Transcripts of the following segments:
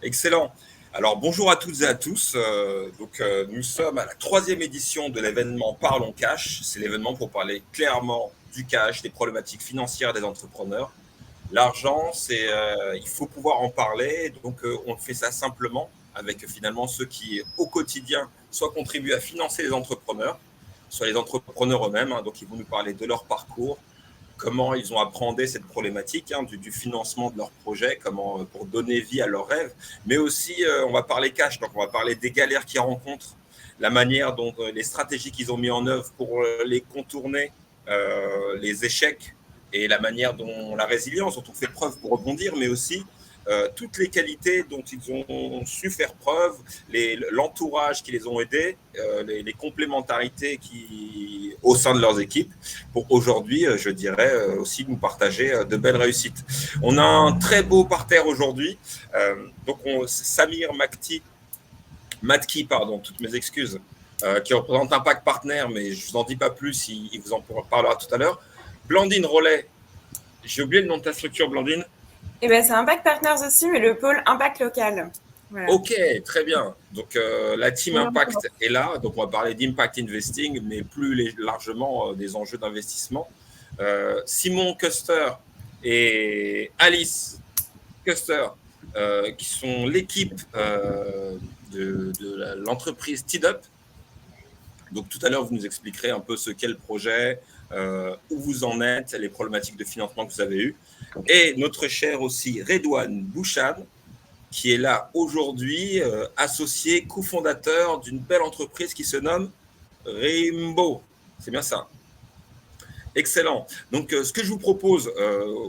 Excellent. Alors bonjour à toutes et à tous. Nous sommes à la troisième édition de l'événement Parlons Cash. C'est l'événement pour parler clairement du cash, des problématiques financières des entrepreneurs. L'argent, il faut pouvoir en parler. On fait ça simplement avec finalement ceux qui au quotidien soit contribuent à financer les entrepreneurs, soit les entrepreneurs eux-mêmes. Donc ils vont nous parler de leur parcours, comment ils ont appréhendé cette problématique du financement de leur projet, comment pour donner vie à leurs rêves, mais aussi on va parler cash, donc on va parler des galères qu'ils rencontrent, la manière dont les stratégies qu'ils ont mis en œuvre pour les contourner, les échecs et la manière dont la résilience dont on fait preuve pour rebondir, mais aussi toutes les qualités dont ils ont su faire preuve, l'entourage qui les ont aidés, les complémentarités au sein de leurs équipes, pour aujourd'hui, je dirais, aussi nous partager de belles réussites. On a un très beau parterre aujourd'hui. Samir Matki, pardon, toutes mes excuses, qui représente Impact Partner, mais je ne vous en dis pas plus, il vous en parlera tout à l'heure. Blandine Rollet, j'ai oublié le nom de ta structure, Blandine. Eh ben, c'est Impact Partners aussi, mais le pôle Impact local. Voilà. Ok, très bien. Donc, la team Impact est là. Donc, on va parler d'Impact Investing, mais plus largement des enjeux d'investissement. Simon Custer et Alice Custer, qui sont l'équipe de l'entreprise TeedUp. Donc, tout à l'heure, vous nous expliquerez un peu ce qu'est le projet, où vous en êtes, les problématiques de financement que vous avez eues. Et notre cher aussi Redouane Bouchan, qui est là aujourd'hui, associé, cofondateur d'une belle entreprise qui se nomme Rainbow. C'est bien ça. Excellent. Donc, ce que je vous propose,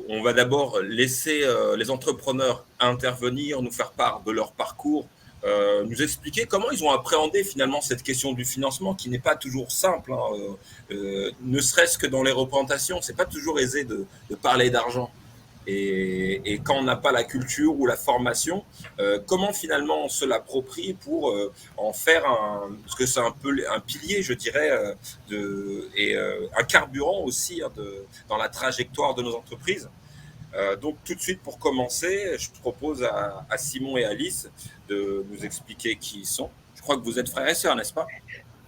on va d'abord laisser les entrepreneurs intervenir, nous faire part de leur parcours, nous expliquer comment ils ont appréhendé finalement cette question du financement qui n'est pas toujours simple, ne serait-ce que dans les représentations. C'est pas toujours aisé de parler d'argent. Et quand on n'a pas la culture ou la formation, comment finalement on se l'approprie pour en faire parce que c'est un peu un pilier, je dirais, un carburant aussi dans la trajectoire de nos entreprises. Donc tout de suite, pour commencer, je propose à Simon et Alice de nous expliquer qui ils sont. Je crois que vous êtes frères et sœurs, n'est-ce pas?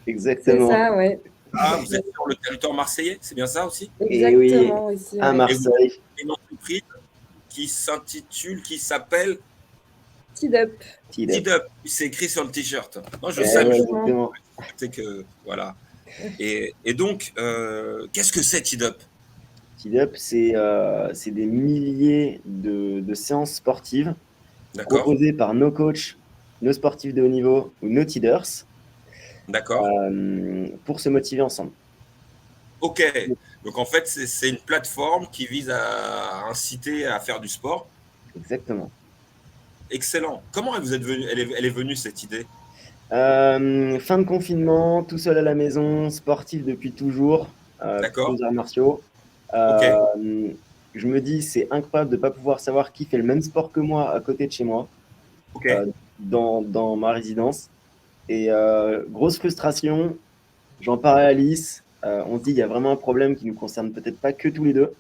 Exactement. C'est ça, ouais. Ah, vous êtes sur le territoire marseillais, c'est bien ça aussi? Exactement, oui, aussi. À Marseille. Et une entreprise qui s'appelle TeedUp. TeedUp, c'est écrit sur le t-shirt. Non, je sais, sais, exactement. C'est que voilà. Et donc, qu'est-ce que c'est TeedUp? TeedUp, c'est des milliers de séances sportives proposées par nos coachs, nos sportifs de haut niveau ou nos teeders. D'accord. Pour se motiver ensemble. Ok. Donc en fait, c'est une plateforme qui vise à inciter à faire du sport. Exactement. Excellent. Comment elle est venue cette idée? Fin de confinement, tout seul à la maison, sportif depuis toujours, aux arts martiaux. Je me dis, c'est incroyable de ne pas pouvoir savoir qui fait le même sport que moi à côté de chez moi, dans ma résidence. Et grosse frustration, j'en parle à Alice. On se dit, il y a vraiment un problème qui ne nous concerne peut-être pas que tous les deux.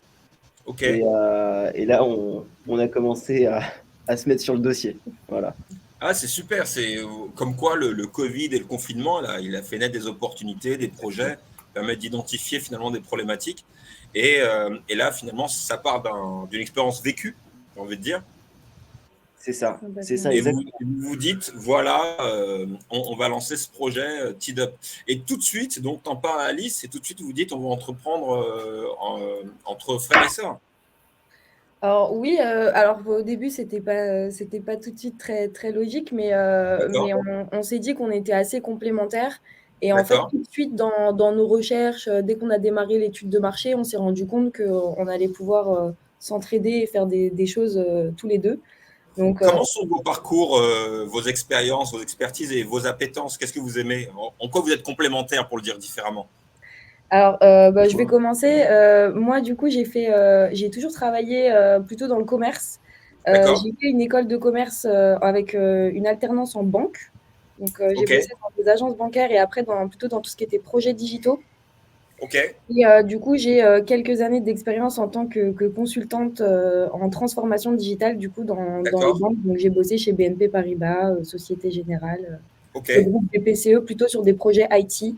Et là, on a commencé à se mettre sur le dossier. Voilà. Ah, c'est super. C'est comme quoi le Covid et le confinement, là, il a fait naître des opportunités, des projets, permet d'identifier finalement des problématiques. Et là, finalement, ça part d'une expérience vécue, j'ai envie de dire. C'est ça. C'est ça, et exactement. vous dites, voilà, on va lancer ce projet TeedUp. Et tout de suite, donc, t'en parles à Alice, et tout de suite, vous dites, on va entreprendre entre frères et sœurs. Alors oui, alors au début, c'était pas tout de suite très, très logique, mais on s'est dit qu'on était assez complémentaires. Et en fait, tout de suite, dans nos recherches, dès qu'on a démarré l'étude de marché, on s'est rendu compte qu'on allait pouvoir s'entraider et faire des choses tous les deux. Donc, comment sont vos parcours, vos expériences, vos expertises et vos appétences? Qu'est-ce que vous aimez? En quoi vous êtes complémentaires, pour le dire différemment? Alors, je vais commencer. Moi, du coup, j'ai toujours travaillé plutôt dans le commerce. J'ai fait une école de commerce avec une alternance en banque. Donc, j'ai bossé dans des agences bancaires et après plutôt dans tout ce qui était projets digitaux. Ok. Et du coup, j'ai quelques années d'expérience en tant que consultante en transformation digitale, du coup, dans les banques. Donc, j'ai bossé chez BNP Paribas, Société Générale, le groupe BPCE, plutôt sur des projets IT.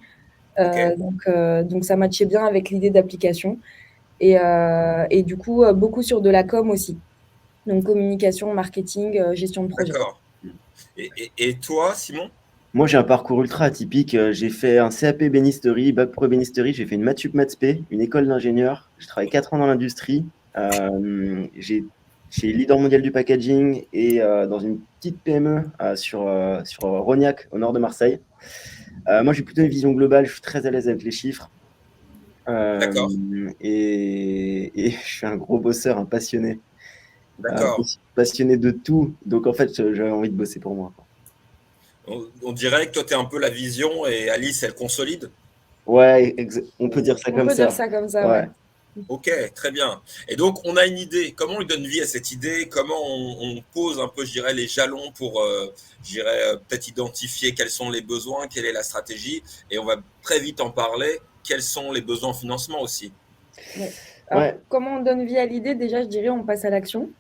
Donc, ça matchait bien avec l'idée d'application. Et du coup, beaucoup sur de la com aussi. Donc, communication, marketing, gestion de projet. D'accord. Et toi, Simon? Moi, j'ai un parcours ultra atypique. J'ai fait un CAP bénisterie, bac pro bénisterie. J'ai fait une maths sup maths spé, une école d'ingénieur. J'ai travaillé 4 ans dans l'industrie. Chez leader mondial du packaging et dans une petite PME sur Rognac, au nord de Marseille. Moi, j'ai plutôt une vision globale. Je suis très à l'aise avec les chiffres. D'accord. Et je suis un gros bosseur, un passionné. D'accord. Passionné de tout. Donc, en fait, j'avais envie de bosser pour moi. On dirait que toi, tu es un peu la vision et Alice, elle consolide. Ouais, on peut dire ça comme ça. On peut dire ça comme ça, ouais. Ok, très bien. Et donc, on a une idée. Comment on lui donne vie à cette idée? Comment on pose un peu, je dirais, les jalons pour, peut-être identifier quels sont les besoins, quelle est la stratégie? Et on va très vite en parler. Quels sont les besoins en financement aussi? Ouais. Alors, comment on donne vie à l'idée? Déjà, je dirais on passe à l'action.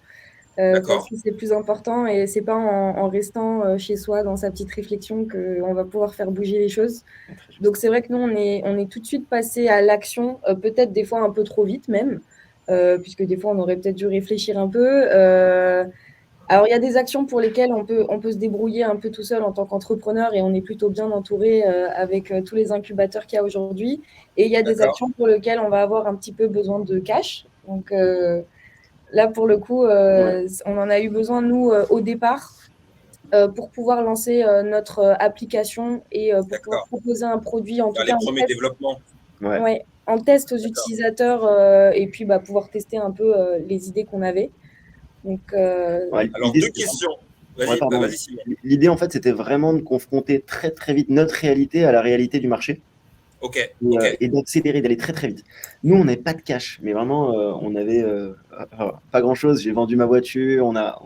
Parce que c'est plus important et c'est pas en restant chez soi dans sa petite réflexion qu'on va pouvoir faire bouger les choses. Donc c'est vrai que nous, on est tout de suite passé à l'action, peut-être des fois un peu trop vite même, puisque des fois on aurait peut-être dû réfléchir un peu. Alors il y a des actions pour lesquelles on peut se débrouiller un peu tout seul en tant qu'entrepreneur et on est plutôt bien entouré avec tous les incubateurs qu'il y a aujourd'hui. Et il y a des actions pour lesquelles on va avoir un petit peu besoin de cash. Donc là, pour le coup, on en a eu besoin, nous, au départ, pour pouvoir lancer notre application et pour pouvoir proposer un produit, en tout cas, les premiers développements. Ouais, en test aux utilisateurs et puis pouvoir tester un peu les idées qu'on avait. Donc, alors, deux questions. Vas-y, Simon. L'idée, en fait, c'était vraiment de confronter très, très vite notre réalité à la réalité du marché. Et d'accélérer, d'aller très, très vite. Nous, on n'avait pas de cash, mais vraiment, on n'avait pas grand-chose. J'ai vendu ma voiture, on a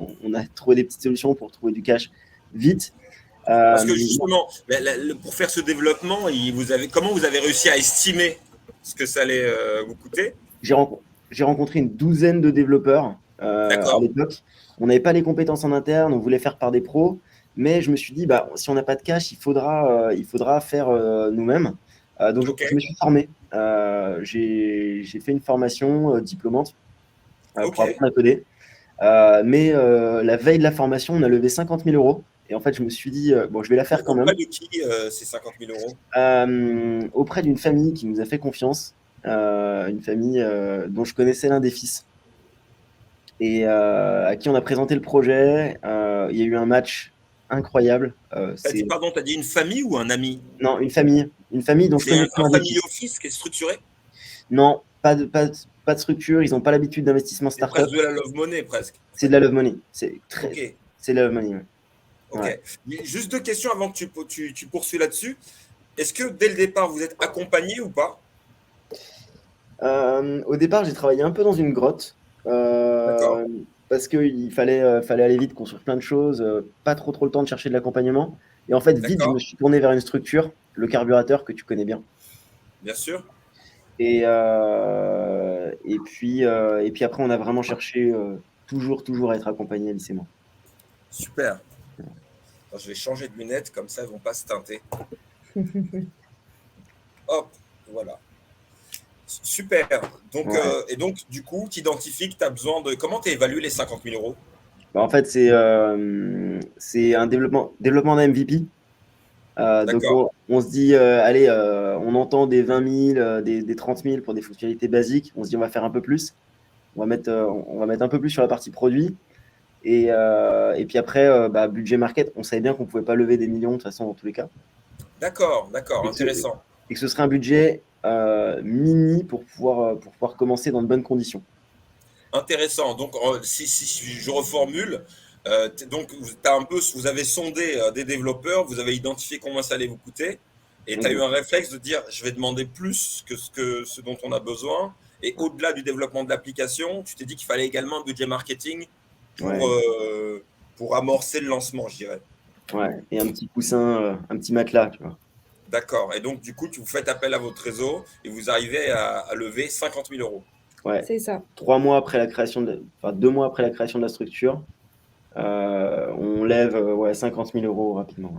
trouvé des petites solutions pour trouver du cash vite. Parce que justement, pour faire ce développement, comment vous avez réussi à estimer ce que ça allait vous coûter? J'ai rencontré une douzaine de développeurs à l'époque. On n'avait pas les compétences en interne, on voulait faire par des pros, mais je me suis dit, si on n'a pas de cash, il faudra faire nous-mêmes. Donc, je me suis formé. J'ai fait une formation diplômante pour apprendre à coder. Mais la veille de la formation, on a levé 50 000 euros. Et en fait, je me suis dit, je vais la faire quand même. Auprès de qui ces 50 000 euros? Auprès d'une famille qui nous a fait confiance. Une famille dont je connaissais l'un des fils et à qui on a présenté le projet. Il y a eu un match incroyable. T'as dit une famille ou un ami? Non, une famille dont je connaissais l'un des fils. C'est un family office qui est structuré? Non, pas de structure. Ils n'ont pas l'habitude d'investissement startup. C'est de la love money presque. C'est de la love money. C'est de la love money. Ouais. Ok. Ouais. Juste deux questions avant que tu poursuives là-dessus. Est-ce que dès le départ, vous êtes accompagné ou pas? Au départ, j'ai travaillé un peu dans une grotte. Parce qu'il fallait aller vite, construire plein de choses, pas trop le temps de chercher de l'accompagnement. Et en fait, vite, je me suis tourné vers une structure, le carburateur, que tu connais bien. Bien sûr. Et puis après, on a vraiment cherché toujours à être accompagné, Alice et moi. Super. Alors, je vais changer de lunettes, comme ça, elles ne vont pas se teinter. Hop, voilà. Super. Donc, et donc, du coup, tu identifies que tu as besoin de... Comment tu évalues les 50 000 euros? En fait, c'est un développement d'un MVP. Donc, on se dit, allez, on entend des 20 000, des 30 000 pour des fonctionnalités basiques. On se dit, on va faire un peu plus. On va mettre un peu plus sur la partie produit. Et puis après, budget market, on savait bien qu'on ne pouvait pas lever des millions de toute façon dans tous les cas. D'accord, intéressant. Et que ce serait un budget mini pour pouvoir commencer dans de bonnes conditions. Intéressant. Donc, si je reformule, donc vous avez sondé des développeurs, vous avez identifié combien ça allait vous coûter, et tu as eu un réflexe de dire je vais demander plus que ce dont on a besoin. Et au-delà du développement de l'application, tu t'es dit qu'il fallait également un budget marketing pour amorcer le lancement, je dirais. Ouais, et un petit coussin, un petit matelas, tu vois. D'accord. Et donc, du coup, vous faites appel à votre réseau et vous arrivez à lever 50 000 euros. Ouais. C'est ça. 2 mois après la création de la structure, on lève 50 000 euros rapidement.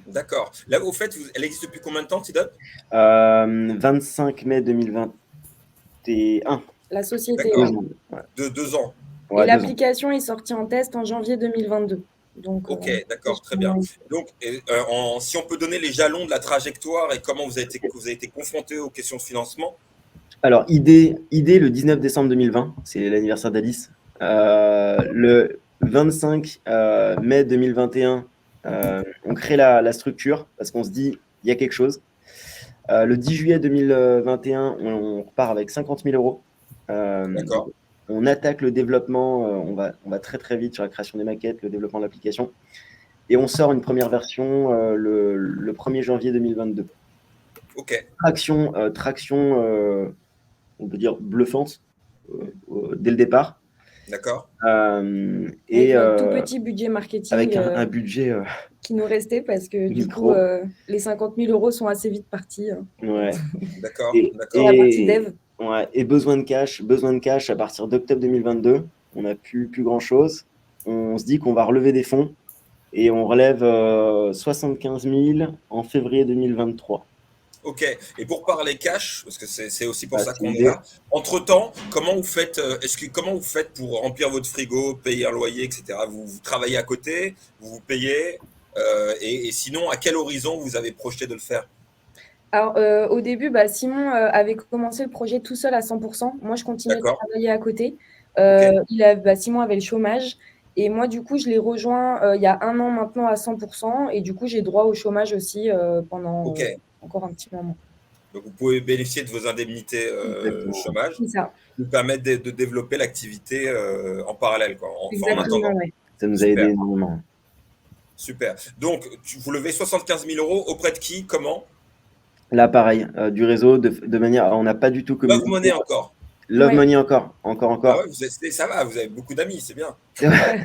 D'accord. Là, au fait, elle existe depuis combien de temps, Tidop 25 mai 2021. La société. De 2 ans. Et l'application est sortie en test en janvier 2022. Donc, ok, d'accord, très bien. Donc, si on peut donner les jalons de la trajectoire et comment vous avez été confronté aux questions de financement. Alors, idée le 19 décembre 2020, c'est l'anniversaire d'Alice. Le 25 mai 2021, on crée la structure parce qu'on se dit, il y a quelque chose. Le 10 juillet 2021, on repart avec 50 000 euros. D'accord. On attaque le développement, on va très très vite sur la création des maquettes, le développement de l'application. Et on sort une première version le 1er janvier 2022. Ok. Traction, on peut dire bluffante dès le départ. D'accord. Et avec tout petit budget marketing. Avec un budget qui nous restait parce que du coup, les 50 000 euros sont assez vite partis. Ouais. D'accord. Sur la partie dev. Ouais, et besoin de cash à partir d'octobre 2022. On n'a plus grand-chose. On se dit qu'on va relever des fonds et on relève 75 000 en février 2023. Ok. Et pour parler cash, parce que c'est aussi pour ça qu'on est là. Entre-temps, comment vous faites pour remplir votre frigo, payer un loyer, etc. Vous travaillez à côté, vous payez, et sinon, à quel horizon vous avez projeté de le faire? Alors, au début, Simon avait commencé le projet tout seul à 100%. Moi, je continuais de travailler à côté. Simon avait le chômage. Et moi, du coup, je l'ai rejoint il y a 1 an maintenant à 100%. Et du coup, j'ai droit au chômage aussi pendant encore un petit moment. Donc, vous pouvez bénéficier de vos indemnités chômage. C'est ça. Vous permettre de développer l'activité en parallèle, quoi, en attendant. Ouais. Ça nous a aidé énormément. Super. Donc, vous levez 75 000 euros auprès de qui? Comment? Là, pareil, du réseau, de manière. On n'a pas du tout communiqué. Love Money encore. Love Money encore. Ah ouais, ça va, vous avez beaucoup d'amis, c'est bien.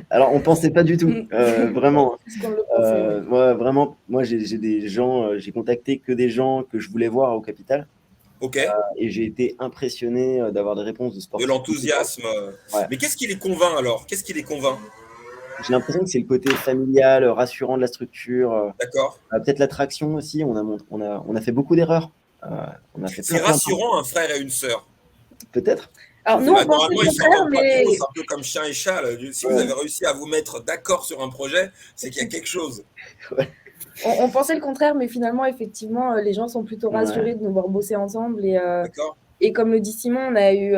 Alors, on pensait pas du tout, vraiment. Vraiment, moi, j'ai des gens, j'ai contacté que des gens que je voulais voir au Capital. Ok. Et j'ai été impressionné d'avoir des réponses de sportifs. De l'enthousiasme. Ouais. Mais qu'est-ce qui les convainc alors? Qu'est-ce qui les convainc? J'ai l'impression que c'est le côté familial, rassurant de la structure. D'accord. Peut-être l'attraction aussi. On a fait beaucoup d'erreurs. C'est rassurant un frère et une sœur. Peut-être. Alors nous, on pensait le contraire, mais c'est un peu comme chien et chat. Là. Si vous avez réussi à vous mettre d'accord sur un projet, c'est qu'il y a quelque chose. Ouais. On pensait le contraire, mais finalement, effectivement, les gens sont plutôt rassurés de nous voir bosser ensemble. Et comme le dit Simon, on a eu,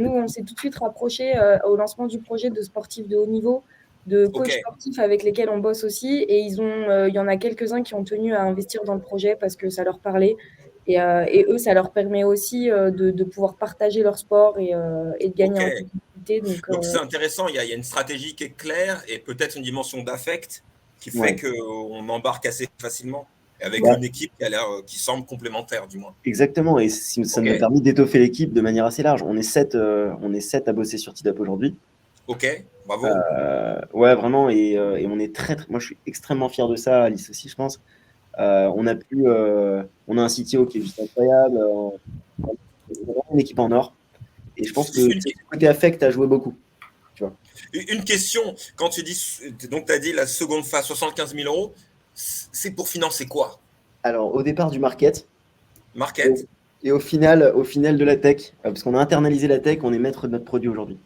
nous, on s'est tout de suite rapprochés au lancement du projet de sportifs de haut niveau, de coachs sportifs avec lesquels on bosse aussi. Et il y en a quelques-uns qui ont tenu à investir dans le projet parce que ça leur parlait. Et eux, ça leur permet aussi de pouvoir partager leur sport et de gagner en visibilité. Donc c'est intéressant, il y a une stratégie qui est claire et peut-être une dimension d'affect qui fait qu'on embarque assez facilement avec une équipe qui semble complémentaire du moins. Exactement, et ça nous a permis d'étoffer l'équipe de manière assez large. On est 7 à bosser sur Tidop aujourd'hui. Ok, bravo. Ouais, vraiment, et on est moi je suis extrêmement fier de ça, Alice aussi je pense. On a un CTO qui est juste incroyable, une équipe en or, et je pense que le côté affect a joué beaucoup. Tu vois. Une question, quand tu dis, donc tu as dit la seconde phase, 75 000 euros, c'est pour financer quoi? Alors au départ du market. Market. Et au final de la tech, parce qu'on a internalisé la tech, on est maître de notre produit aujourd'hui.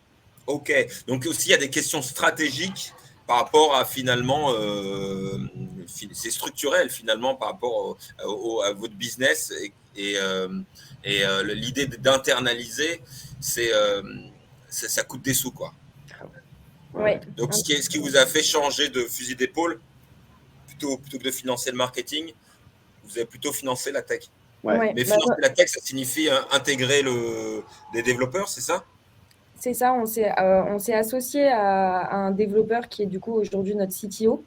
Ok, donc aussi il y a des questions stratégiques par rapport à finalement, c'est structurel finalement par rapport à votre business et l'idée d'internaliser, ça coûte des sous quoi. Ouais. Donc ce qui vous a fait changer de fusil d'épaule, plutôt que de financer le marketing, vous avez plutôt financé la tech. Ouais. Mais financer la tech, ça signifie intégrer des développeurs, c'est ça? C'est ça, on s'est associé à un développeur qui est du coup aujourd'hui notre CTO.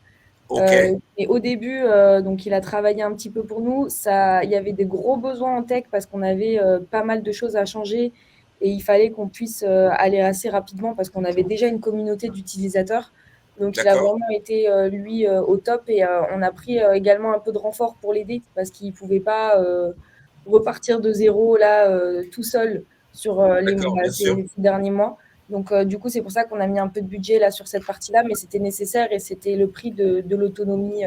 Et au début, donc il a travaillé un petit peu pour nous. Il y avait des gros besoins en tech parce qu'on avait pas mal de choses à changer et il fallait qu'on puisse aller assez rapidement parce qu'on avait déjà une communauté d'utilisateurs. Donc, il a vraiment été, lui, au top. Et on a pris également un peu de renfort pour l'aider parce qu'il ne pouvait pas repartir de zéro là, tout seul sur ces derniers mois. Donc, du coup, c'est pour ça qu'on a mis un peu de budget là sur cette partie-là, mais c'était nécessaire et c'était le prix de l'autonomie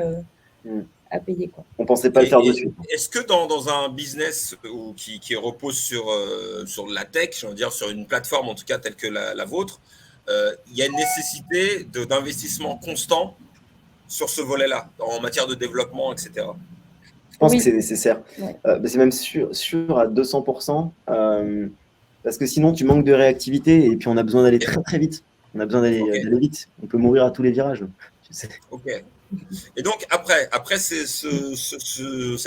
à payer, quoi. On pensait pas le faire de suite. Est-ce que dans un business qui repose sur la tech, je veux dire sur une plateforme en tout cas telle que la vôtre, il y a une nécessité d'investissement constant sur ce volet-là, en matière de développement, etc. Je pense que c'est nécessaire. Ouais. C'est même sûr à 200%, parce que sinon tu manques de réactivité et puis on a besoin d'aller très très vite. On a besoin d'aller vite. On peut mourir à tous les virages. Tu sais. Ok. Et donc après cette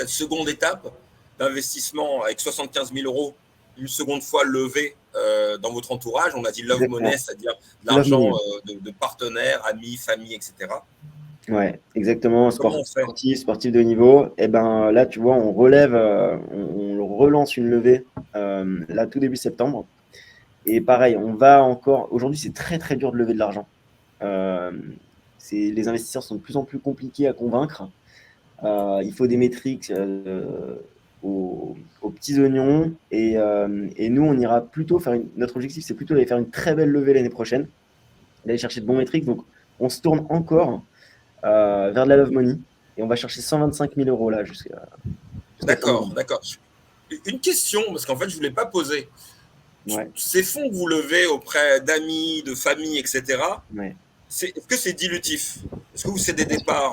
seconde étape d'investissement avec 75 000 euros, une seconde fois levé dans votre entourage, on a dit love money, c'est-à-dire de l'argent de partenaires, amis, famille, etc. Ouais, exactement. Sportif de haut niveau. Et ben là, tu vois, on relève, on relance une levée là tout début septembre. Et pareil, on va encore. Aujourd'hui, c'est très très dur de lever de l'argent. Les investisseurs sont de plus en plus compliqués à convaincre. Il faut des métriques aux petits oignons. Et nous, on ira plutôt faire notre objectif, c'est plutôt d'aller faire une très belle levée l'année prochaine, d'aller chercher de bons métriques. Donc, on se tourne encore vers de la love money et on va chercher 125 000 euros là jusqu'à d'accord. Une question, parce qu'en fait, je ne vous l'ai pas posée. Ouais. Ces fonds que vous levez auprès d'amis, de famille, etc., ouais. Est-ce que c'est dilutif? Est-ce que vous c'est des départs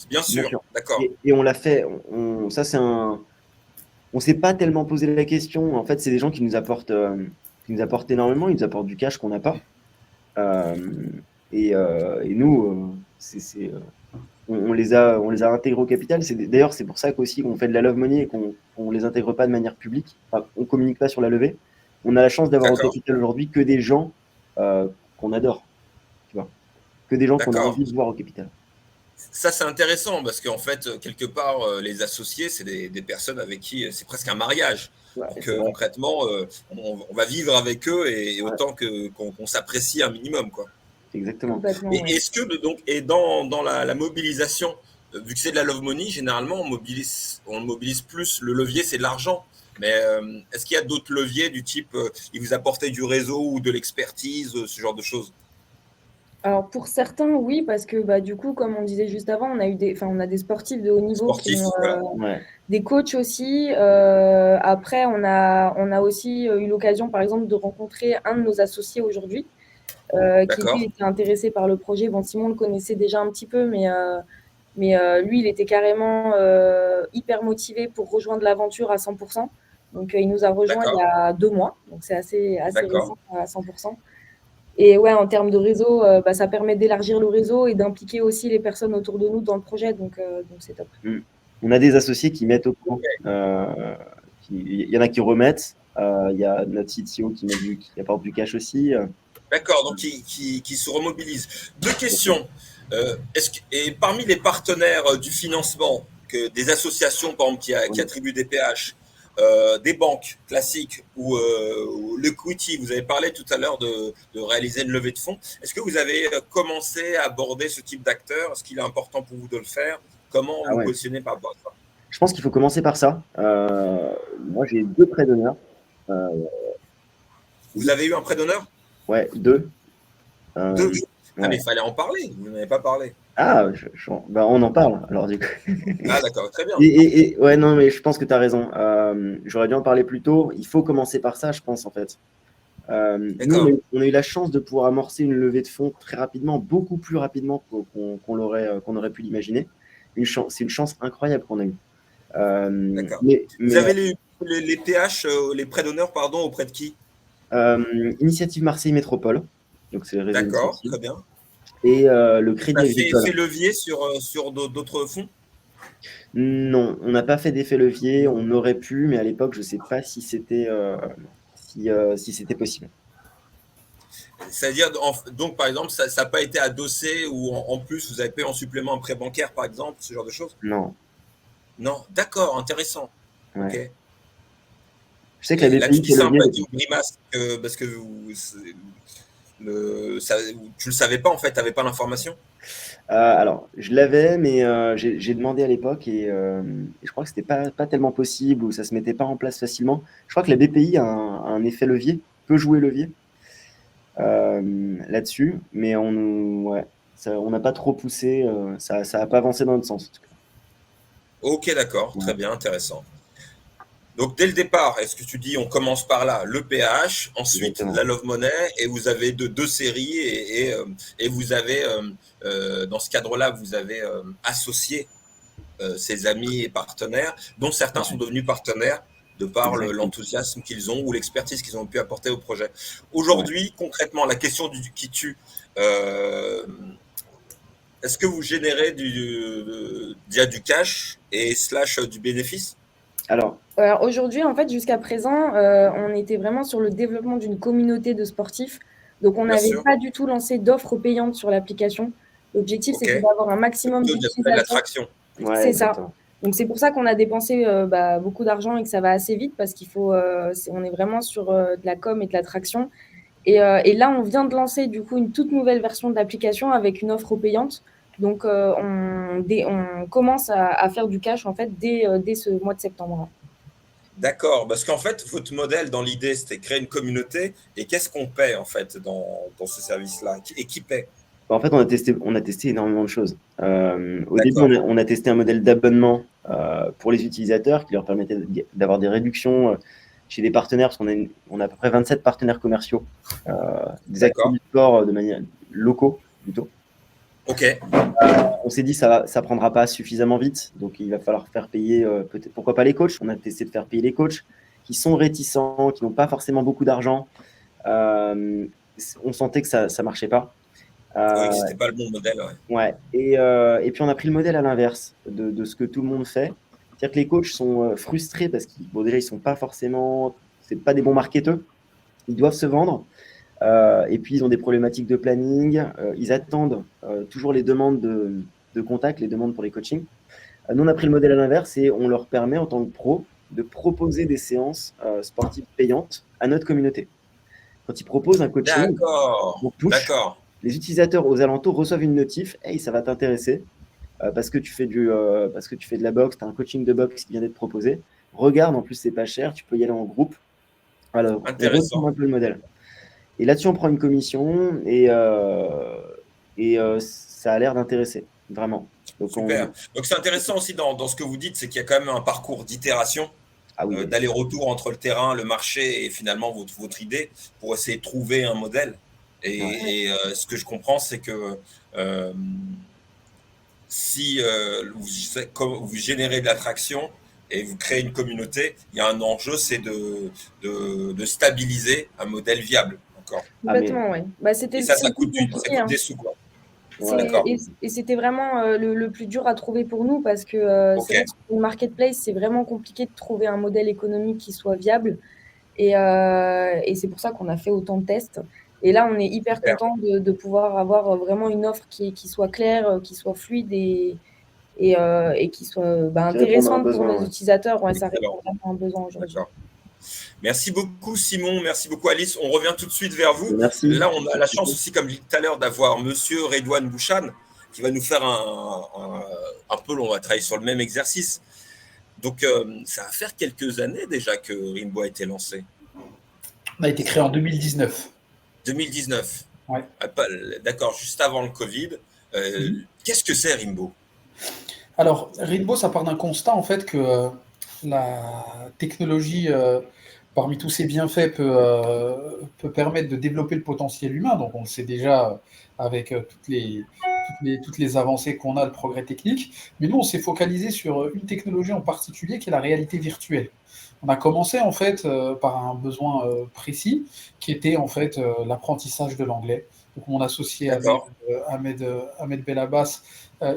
Bien sûr. D'accord. Et on l'a fait. Ça, c'est un. On ne s'est pas tellement posé la question. En fait, c'est des gens qui nous apportent énormément. Ils nous apportent du cash qu'on n'a pas. Et nous, on les a intégrés au capital. D'ailleurs, c'est pour ça qu'aussi qu'on fait de la love money et qu'on ne les intègre pas de manière publique. Enfin, on ne communique pas sur la levée. On a la chance d'avoir au capital aujourd'hui que des gens qu'on adore. Tu vois, que des gens qu'on a envie de voir au capital. Ça, c'est intéressant parce qu'en fait, quelque part, les associés, c'est des personnes avec qui c'est presque un mariage. Ouais, donc, concrètement, on va vivre avec eux et autant qu'on s'apprécie un minimum, quoi. Exactement. Et est-ce que dans la mobilisation, vu que c'est de la love money, généralement, on mobilise plus. Le levier, c'est de l'argent. Mais est-ce qu'il y a d'autres leviers du type, ils vous apportaient du réseau ou de l'expertise, ce genre de choses? Alors pour certains, oui, parce que du coup, comme on disait juste avant, on a des sportifs de haut niveau qui ont des coachs aussi. Après, on a aussi eu l'occasion, par exemple, de rencontrer un de nos associés aujourd'hui, qui lui était intéressé par le projet. Bon, Simon le connaissait déjà un petit peu, mais lui, il était carrément hyper motivé pour rejoindre l'aventure à 100%. Donc, il nous a rejoint il y a 2 mois, donc c'est assez récent à 100%. Et ouais, en termes de réseau, ça permet d'élargir le réseau et d'impliquer aussi les personnes autour de nous dans le projet, donc c'est top. On a des associés qui mettent au courant. Il y en a qui remettent. Il y a notre CTO qui apporte du cash aussi. D'accord, donc qui se remobilisent. 2 questions. Et parmi les partenaires du financement, des associations, par exemple, qui attribuent des PH, des banques classiques ou l'equity, vous avez parlé tout à l'heure de réaliser une levée de fonds. Est-ce que vous avez commencé à aborder ce type d'acteur? Est-ce qu'il est important pour vous de le faire? Comment vous positionnez par rapport à ça? Je pense qu'il faut commencer par ça. Moi, j'ai 2 prêts d'honneur. Vous avez eu un prêt d'honneur? Ouais, 2. 2. Ah, mais il fallait en parler. Vous n'en avez pas parlé. Ah, on en parle, alors du coup. Ah, d'accord, très bien. Ouais, non, mais je pense que tu as raison. J'aurais dû en parler plus tôt. Il faut commencer par ça, je pense, en fait. Nous, on a eu la chance de pouvoir amorcer une levée de fonds très rapidement, beaucoup plus rapidement qu'on aurait pu l'imaginer. C'est une chance incroyable qu'on a eue. D'accord. Vous avez les PH, les prêts d'honneur, pardon, auprès de qui? Initiative Marseille Métropole. Donc, c'est le réseau. D'accord, très bien. Et le Crédit Agricole. Fait levier sur d'autres fonds? Non, on n'a pas fait d'effet levier. On aurait pu, mais à l'époque, je ne sais pas si c'était si c'était possible. C'est-à-dire, donc, par exemple, ça n'a pas été adossé ou en plus, vous avez payé en supplément un prêt bancaire, par exemple, ce genre de choses? Non. Non, d'accord, intéressant. Ouais. Ok. Je sais que la BPI fait levier. Grimace, parce que Tu le savais pas en fait, tu n'avais pas l'information? Alors, je l'avais, mais j'ai demandé à l'époque et je crois que c'était pas tellement possible ou ça se mettait pas en place facilement. Je crois que la BPI a un effet levier, peut jouer levier là-dessus, mais ouais, on n'a pas trop poussé, ça n'a pas avancé dans notre sens. En tout cas. Ok, d'accord, très bien, intéressant. Donc, dès le départ, est-ce que tu dis on commence par là, le PH, ensuite Exactement. la Love Money, et vous avez deux séries, et vous avez, dans ce cadre-là, vous avez associé ses amis et partenaires, dont certains sont devenus partenaires de par l'enthousiasme qu'ils ont ou l'expertise qu'ils ont pu apporter au projet. Aujourd'hui, concrètement, la question du qui tue, est-ce que vous générez du cash et / du bénéfice? Alors aujourd'hui, en fait, jusqu'à présent, on était vraiment sur le développement d'une communauté de sportifs. Donc, on n'avait pas du tout lancé d'offres payantes sur l'application. L'objectif, c'était d'avoir un maximum d'utilisateurs. L'attraction. C'est ça. Donc, c'est pour ça qu'on a dépensé beaucoup d'argent et que ça va assez vite parce on est vraiment sur de la com et de l'attraction. Et là, on vient de lancer du coup une toute nouvelle version de l'application avec une offre payante. Donc, on commence à faire du cash en fait dès ce mois de septembre. D'accord, parce qu'en fait, votre modèle dans l'idée, c'était créer une communauté. Et qu'est-ce qu'on paie en fait dans ce service-là? Et qui paie? En fait, on a testé énormément de choses. Au début, on a testé un modèle d'abonnement pour les utilisateurs qui leur permettait d'avoir des réductions chez des partenaires, parce qu'on a à peu près 27 partenaires commerciaux, des acteurs du sport de manière locaux plutôt. Ok. On s'est dit ça prendra pas suffisamment vite, donc il va falloir faire payer peut-être pourquoi pas les coachs. On a testé de faire payer les coachs qui sont réticents, qui n'ont pas forcément beaucoup d'argent. On sentait que ça marchait pas. Oui, c'était pas le bon modèle. Ouais. Et puis on a pris le modèle à l'inverse de ce que tout le monde fait. C'est-à-dire que les coachs sont frustrés parce qu'ils déjà ils sont pas forcément, c'est pas des bons marketeurs. Ils doivent se vendre. Et puis, ils ont des problématiques de planning. Ils attendent toujours les demandes de contact, les demandes pour les coachings. Nous, on a pris le modèle à l'inverse et on leur permet, en tant que pro, de proposer des séances sportives payantes à notre communauté. Quand ils proposent un coaching, on push. Les utilisateurs aux alentours reçoivent une notif. Hey, ça va t'intéresser parce que tu fais de la boxe, tu as un coaching de boxe qui vient d'être proposé. Regarde, en plus, c'est pas cher, tu peux y aller en groupe. Alors, on retrouve un peu le modèle. Et là-dessus, on prend une commission et ça a l'air d'intéresser, vraiment. Donc, super. Donc, c'est intéressant aussi dans ce que vous dites, c'est qu'il y a quand même un parcours d'itération, d'aller-retour entre le terrain, le marché et finalement votre idée pour essayer de trouver un modèle. Et ce que je comprends, c'est que si vous générez de l'attraction et vous créez une communauté, il y a un enjeu, c'est de stabiliser un modèle viable. Complètement, oui. Et ça coûte des sous, quoi. Et c'était vraiment le plus dur à trouver pour nous parce que c'est vrai que sur le marketplace, c'est vraiment compliqué de trouver un modèle économique qui soit viable. Et c'est pour ça qu'on a fait autant de tests. Et là, on est hyper content de pouvoir avoir vraiment une offre qui soit claire, qui soit fluide et qui soit intéressante pour nos utilisateurs. Ouais, ça répond vraiment à un besoin aujourd'hui. Merci beaucoup Simon, merci beaucoup Alice. On revient tout de suite vers vous. Merci. Là, on a la chance aussi, comme je disais tout à l'heure, d'avoir Monsieur Redouane Bouchan qui va nous faire un peu, on va travailler sur le même exercice. Donc, ça va faire quelques années déjà que Rimbo a été lancé. On a été créé en 2019. 2019. Ouais. D'accord, juste avant le Covid. Qu'est-ce que c'est Rimbo? Alors, Rimbo, ça part d'un constat en fait que la technologie, parmi tous ses bienfaits, peut permettre de développer le potentiel humain. Donc, on le sait déjà avec toutes les avancées qu'on a, le progrès technique. Mais nous, on s'est focalisé sur une technologie en particulier qui est la réalité virtuelle. On a commencé en fait par un besoin précis qui était en fait l'apprentissage de l'anglais. Donc, mon associé Ahmed Belabbas,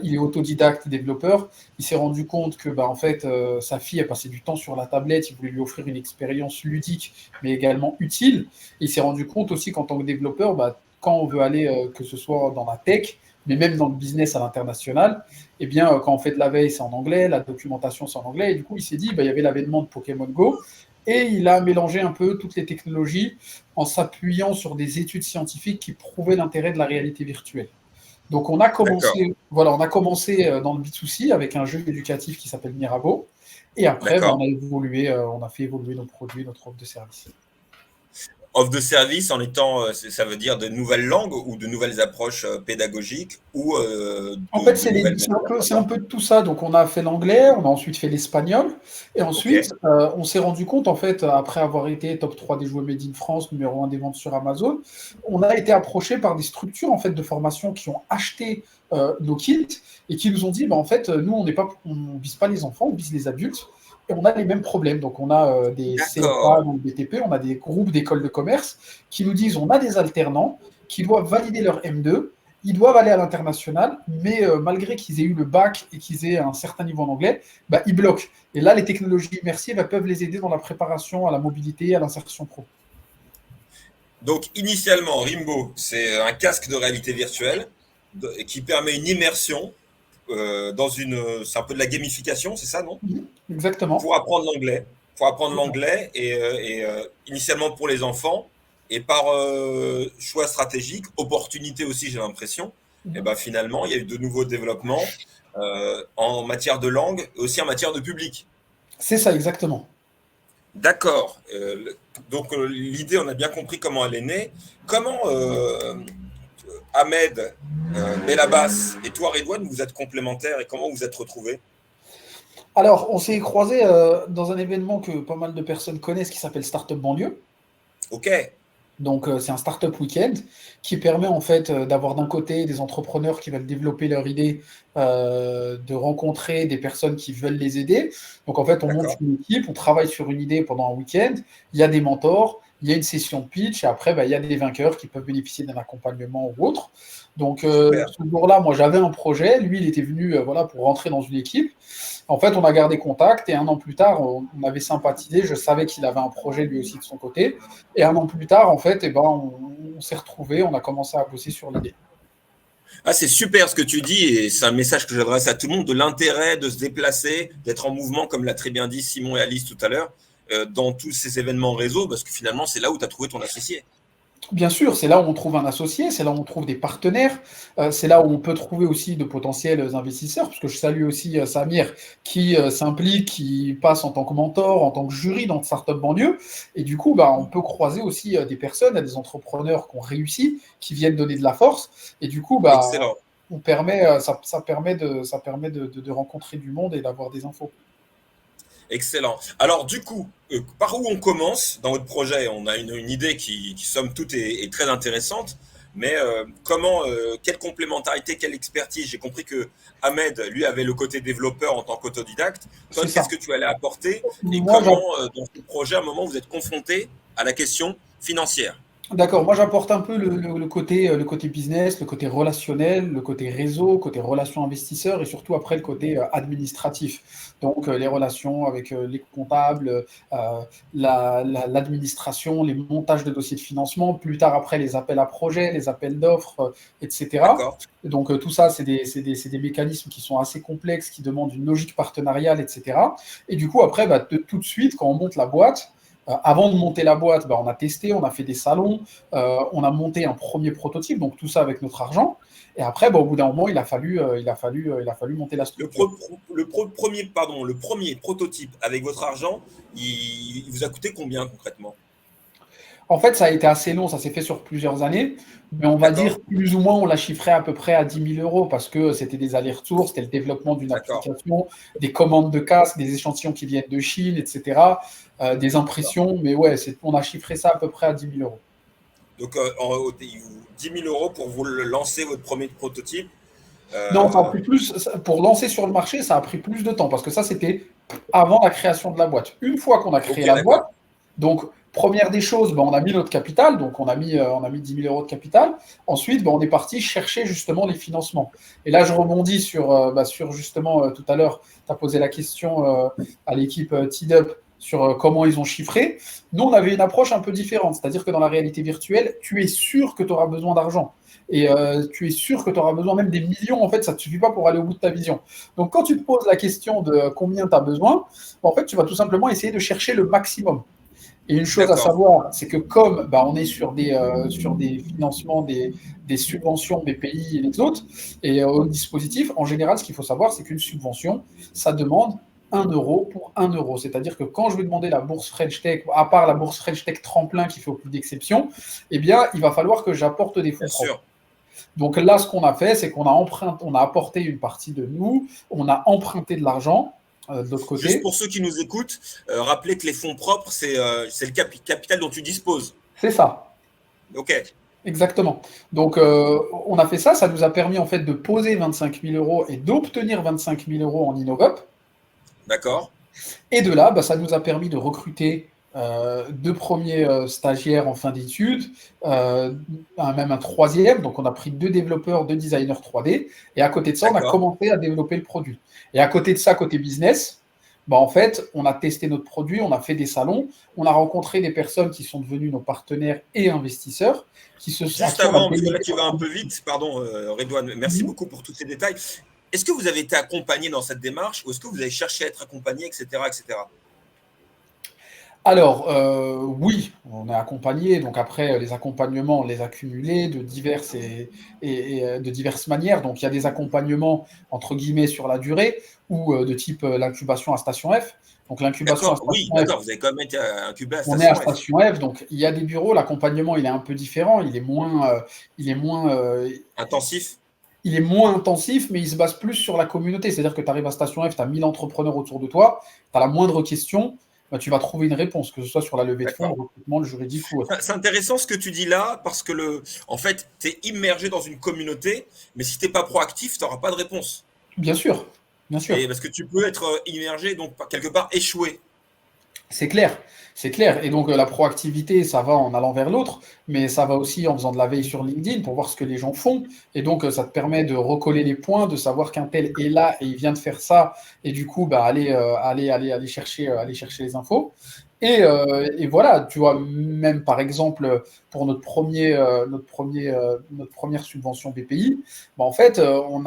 il est autodidacte développeur. Il s'est rendu compte que en fait, sa fille a passé du temps sur la tablette. Il voulait lui offrir une expérience ludique, mais également utile. Et il s'est rendu compte aussi qu'en tant que développeur, quand on veut aller, que ce soit dans la tech, mais même dans le business à l'international, eh bien, quand on fait de la veille, c'est en anglais, la documentation, c'est en anglais. Et du coup, il s'est dit, il y avait l'avènement de Pokémon Go. et il a mélangé un peu toutes les technologies en s'appuyant sur des études scientifiques qui prouvaient l'intérêt de la réalité virtuelle. Donc on a commencé dans le B2C avec un jeu éducatif qui s'appelle Mirabeau, et après on a fait évoluer nos produits, notre offre de service. Offre de service en étant, ça veut dire de nouvelles langues ou de nouvelles approches pédagogiques ou en fait, c'est un peu de tout ça. Donc, on a fait l'anglais, on a ensuite fait l'espagnol, et ensuite, on s'est rendu compte, en fait, après avoir été top 3 des jouets Made in France, numéro 1 des ventes sur Amazon, on a été approché par des structures en fait de formation qui ont acheté nos kits et qui nous ont dit, en fait, nous, on ne vise pas les enfants, on vise les adultes. Et on a les mêmes problèmes. Donc, on a des CFA, donc BTP, on a des groupes d'écoles de commerce qui nous disent on a des alternants qui doivent valider leur M2, ils doivent aller à l'international, mais malgré qu'ils aient eu le bac et qu'ils aient un certain niveau en anglais, ils bloquent. Et là, les technologies immersives peuvent les aider dans la préparation à la mobilité, à l'insertion pro. Donc, initialement, Rimbo, c'est un casque de réalité virtuelle qui permet une immersion. C'est un peu de la gamification, c'est ça, non? Exactement. Pour apprendre l'anglais, et initialement pour les enfants, et par choix stratégique, opportunité aussi, j'ai l'impression, et finalement, il y a eu de nouveaux développements en matière de langue et aussi en matière de public. C'est ça, exactement. D'accord. Donc, l'idée, on a bien compris comment elle est née. Comment Ahmed, Belabas et toi, Redouane, vous êtes complémentaires et comment vous vous êtes retrouvés? Alors, on s'est croisés dans un événement que pas mal de personnes connaissent qui s'appelle Startup Banlieue. Ok. Donc, c'est un Startup Weekend qui permet en fait d'avoir d'un côté des entrepreneurs qui veulent développer leur idée, de rencontrer des personnes qui veulent les aider. Donc, en fait, on monte une équipe, on travaille sur une idée pendant un week-end, il y a des mentors, il y a une session de pitch, et après, il y a des vainqueurs qui peuvent bénéficier d'un accompagnement ou autre. Donc, ce jour-là, moi, j'avais un projet, lui, il était venu pour rentrer dans une équipe. En fait, on a gardé contact et un an plus tard, on avait sympathisé. Je savais qu'il avait un projet lui aussi de son côté. Et un an plus tard, en fait, on s'est retrouvés, on a commencé à bosser sur l'idée. Ah, c'est super ce que tu dis et c'est un message que j'adresse à tout le monde, de l'intérêt de se déplacer, d'être en mouvement, comme l'a très bien dit Simon et Alice tout à l'heure, dans tous ces événements réseau, parce que finalement, c'est là où tu as trouvé ton associé. Bien sûr, c'est là où on trouve un associé, c'est là où on trouve des partenaires, c'est là où on peut trouver aussi de potentiels investisseurs, parce que je salue aussi Samir qui s'implique, qui passe en tant que mentor, en tant que jury dans Startup Banlieue, et du coup, on peut croiser aussi des personnes, des entrepreneurs qui ont réussi, qui viennent donner de la force, et du coup, ça permet de rencontrer du monde et d'avoir des infos. Excellent. Alors, du coup, par où on commence dans votre projet? On a une idée qui somme toute, est très intéressante, mais quelle complémentarité, quelle expertise? J'ai compris que Ahmed, lui, avait le côté développeur en tant qu'autodidacte. Toi, qu'est-ce que tu allais apporter? Et comment, dans ce projet, à un moment, vous êtes confronté à la question financière? D'accord, moi j'apporte un peu le côté business, le côté relationnel, le côté réseau, le côté relations investisseurs et surtout après le côté administratif. Donc les relations avec les comptables, l'administration, les montages de dossiers de financement, plus tard après les appels à projets, les appels d'offres, etc. Donc tout ça, c'est des mécanismes qui sont assez complexes, qui demandent une logique partenariale, etc. Et du coup après, tout de suite, quand on monte la boîte, avant de monter la boîte, on a testé, on a fait des salons, on a monté un premier prototype, donc tout ça avec notre argent. Et après, au bout d'un moment, il a fallu monter la structure. Le premier prototype avec votre argent, il vous a coûté combien concrètement? En fait, ça a été assez long, ça s'est fait sur plusieurs années, mais on va dire plus ou moins, on l'a chiffré à peu près à 10 000 euros parce que c'était des allers-retours, c'était le développement d'une application, des commandes de casques, des échantillons qui viennent de Chine, etc., des impressions, mais ouais, on a chiffré ça à peu près à 10 000 euros. Donc, 10 000 euros pour vous lancer votre premier prototype? Non, ça a pris plus. Pour lancer sur le marché, ça a pris plus de temps parce que ça, c'était avant la création de la boîte. Une fois qu'on a créé la boîte, donc première des choses, on a mis notre capital, donc on a mis 10 000 euros de capital. Ensuite, on est parti chercher justement les financements. Et là, je rebondis sur justement, tout à l'heure, tu as posé la question à l'équipe TeedUp sur comment ils ont chiffré. Nous, on avait une approche un peu différente, c'est-à-dire que dans la réalité virtuelle, tu es sûr que tu auras besoin d'argent. Et tu es sûr que tu auras besoin même des millions, en fait, ça ne te suffit pas pour aller au bout de ta vision. Donc, quand tu te poses la question de combien tu as besoin, en fait, tu vas tout simplement essayer de chercher le maximum. Et une chose à savoir, c'est que comme on est sur des financements, des subventions des pays et les autres, et au dispositif, en général, ce qu'il faut savoir, c'est qu'une subvention, ça demande 1 euro pour 1 euro. C'est-à-dire que quand je vais demander la bourse French Tech, à part la bourse French Tech Tremplin qui fait au plus d'exception, eh bien, il va falloir que j'apporte des fonds propres. Donc là, ce qu'on a fait, c'est qu'on a apporté une partie de nous, on a emprunté de l'argent de l'autre côté. Juste pour ceux qui nous écoutent, rappelez que les fonds propres, c'est le capital dont tu disposes. C'est ça. OK. Exactement. Donc, on a fait ça. Ça nous a permis en fait de poser 25 000 euros et d'obtenir 25 000 euros en InnovUp. D'accord. Et de là, ça nous a permis de recruter 2 premiers stagiaires en fin d'études, même un 3e. Donc, on a pris 2 développeurs, 2 designers 3D. Et à côté de ça, on a commencé à développer le produit. Et à côté de ça, côté business, en fait, on a testé notre produit, on a fait des salons, on a rencontré des personnes qui sont devenues nos partenaires et investisseurs. Juste avant, parce que là, tu vas un peu vite, pardon, Redouane, merci beaucoup pour tous ces détails. Est-ce que vous avez été accompagné dans cette démarche ou est-ce que vous avez cherché à être accompagné, etc., etc. Alors, oui, on est accompagné. Donc après, les accompagnements, on les a cumulés de diverses de diverses manières. Donc il y a des accompagnements, entre guillemets, sur la durée ou de type l'incubation à Station F. Donc l'incubation à Station F. Oui, d'accord, vous avez quand même été incubé à Station F. On est à Station F, donc il y a des bureaux. L'accompagnement, il est un peu différent. Il est moins intensif. Il est moins intensif, mais il se base plus sur la communauté. C'est-à-dire que tu arrives à Station F, tu as 1000 entrepreneurs autour de toi, tu as la moindre question, tu vas trouver une réponse, que ce soit sur la levée de fonds, le recrutement, le juridique ou autre. C'est intéressant ce que tu dis là, parce que en fait, tu es immergé dans une communauté, mais si tu n'es pas proactif, tu n'auras pas de réponse. Bien sûr, bien sûr. Et parce que tu peux être immergé, donc quelque part échouer. C'est clair, c'est clair. Et donc la proactivité, ça va en allant vers l'autre, mais ça va aussi en faisant de la veille sur LinkedIn pour voir ce que les gens font. Et donc ça te permet de recoller les points, de savoir qu'un tel est là et il vient de faire ça, et du coup aller chercher les infos. Et voilà, tu vois, même par exemple pour notre première subvention BPI, en fait, on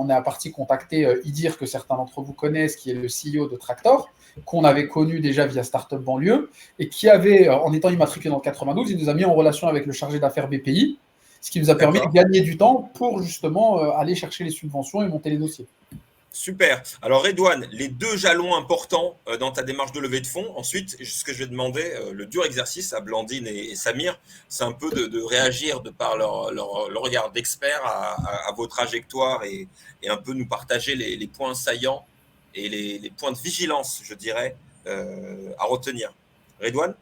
est à partie contacter Idir, que certains d'entre vous connaissent, qui est le CEO de Tractor, qu'on avait connu déjà via Startup Banlieue, et qui avait, en étant immatriculé dans le 92, il nous a mis en relation avec le chargé d'affaires BPI, ce qui nous a permis de gagner du temps pour justement aller chercher les subventions et monter les dossiers. Super. Alors, Redouane, les 2 jalons importants dans ta démarche de levée de fonds. Ensuite, ce que je vais demander, le dur exercice à Blandine et Samir, c'est un peu de réagir de par leur regard d'expert à vos trajectoires et un peu nous partager les points saillants et les points de vigilance, je dirais, à retenir. Redouane ?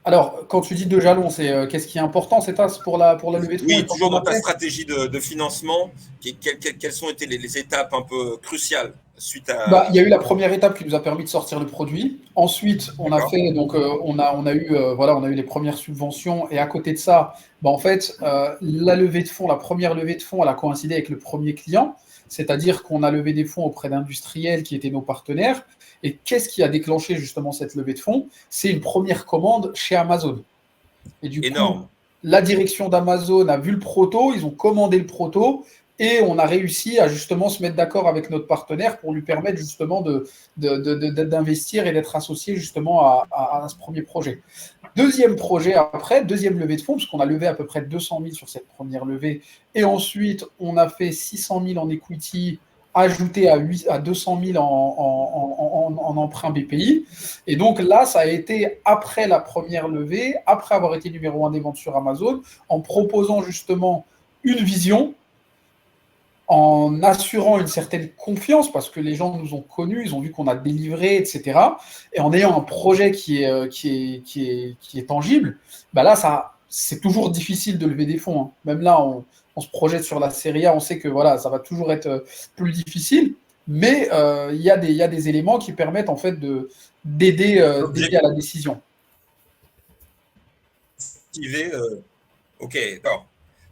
Alors, quand tu dis 2 jalons, c'est qu'est-ce qui est important, c'est ça pour la levée de fonds? Oui, toujours dans ta stratégie de financement, quelles ont été les étapes un peu cruciales suite à… Il y a eu la première étape qui nous a permis de sortir le produit. Ensuite, on a fait, donc on a eu les premières subventions, et à côté de ça, en fait, la levée de fonds, la première levée de fonds, elle a coïncidé avec le premier client, c'est-à-dire qu'on a levé des fonds auprès d'industriels qui étaient nos partenaires. Et qu'est-ce qui a déclenché justement cette levée de fonds? C'est une première commande chez Amazon. Et du coup, la direction d'Amazon a vu le proto, ils ont commandé le proto, et on a réussi à justement se mettre d'accord avec notre partenaire pour lui permettre justement d'investir et d'être associé justement à ce premier projet. Deuxième projet après, deuxième levée de fonds, parce qu'on a levé à peu près 200 000 sur cette première levée, et ensuite on a fait 600 000 en equity, ajouté à 200 000 en emprunt BPI. Et donc là, ça a été après la première levée, après avoir été numéro 1 des ventes sur Amazon, en proposant justement une vision, en assurant une certaine confiance, parce que les gens nous ont connus, ils ont vu qu'on a délivré, etc. Et en ayant un projet qui est tangible, là, c'est toujours difficile de lever des fonds. Hein. Même là, on se projette sur la Série A, on sait que voilà, ça va toujours être plus difficile, mais il y a des éléments qui permettent en fait d'aider à la décision. Ok, d'accord.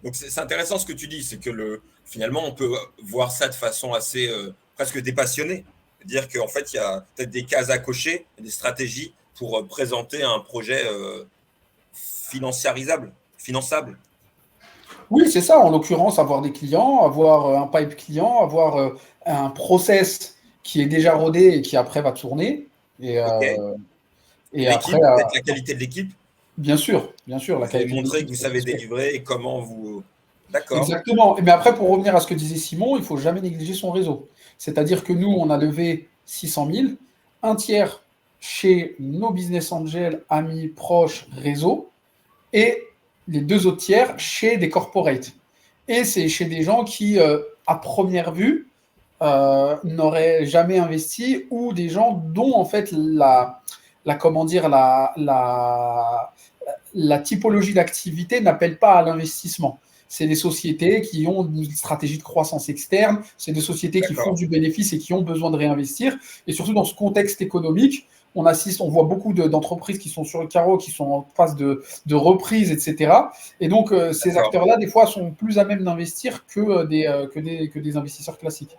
Donc c'est intéressant ce que tu dis, c'est que finalement on peut voir ça de façon assez presque dépassionnée, dire qu'en fait il y a peut-être des cases à cocher, des stratégies pour présenter un projet finançable. Oui, c'est ça, en l'occurrence, avoir des clients, avoir un pipe client, avoir un process qui est déjà rodé et qui après va tourner. Et, Et après, peut-être la qualité de l'équipe. Bien sûr, la qualité. Vous montrer que vous savez délivrer et comment vous. D'accord. Exactement. Mais après, pour revenir à ce que disait Simon, il ne faut jamais négliger son réseau. C'est-à-dire que nous, on a levé 600 000, un tiers chez nos business angels, amis, proches, réseau, et les 2 autres tiers chez des corporates. Et c'est chez des gens qui, à première vue, n'auraient jamais investi, ou des gens dont en fait la typologie d'activité n'appelle pas à l'investissement. C'est des sociétés qui ont une stratégie de croissance externe, c'est des sociétés qui font du bénéfice et qui ont besoin de réinvestir. Et surtout dans ce contexte économique, on voit beaucoup d'entreprises qui sont sur le carreau, qui sont en phase de reprise, etc. Et donc, ces acteurs-là, des fois, sont plus à même d'investir que des investisseurs classiques.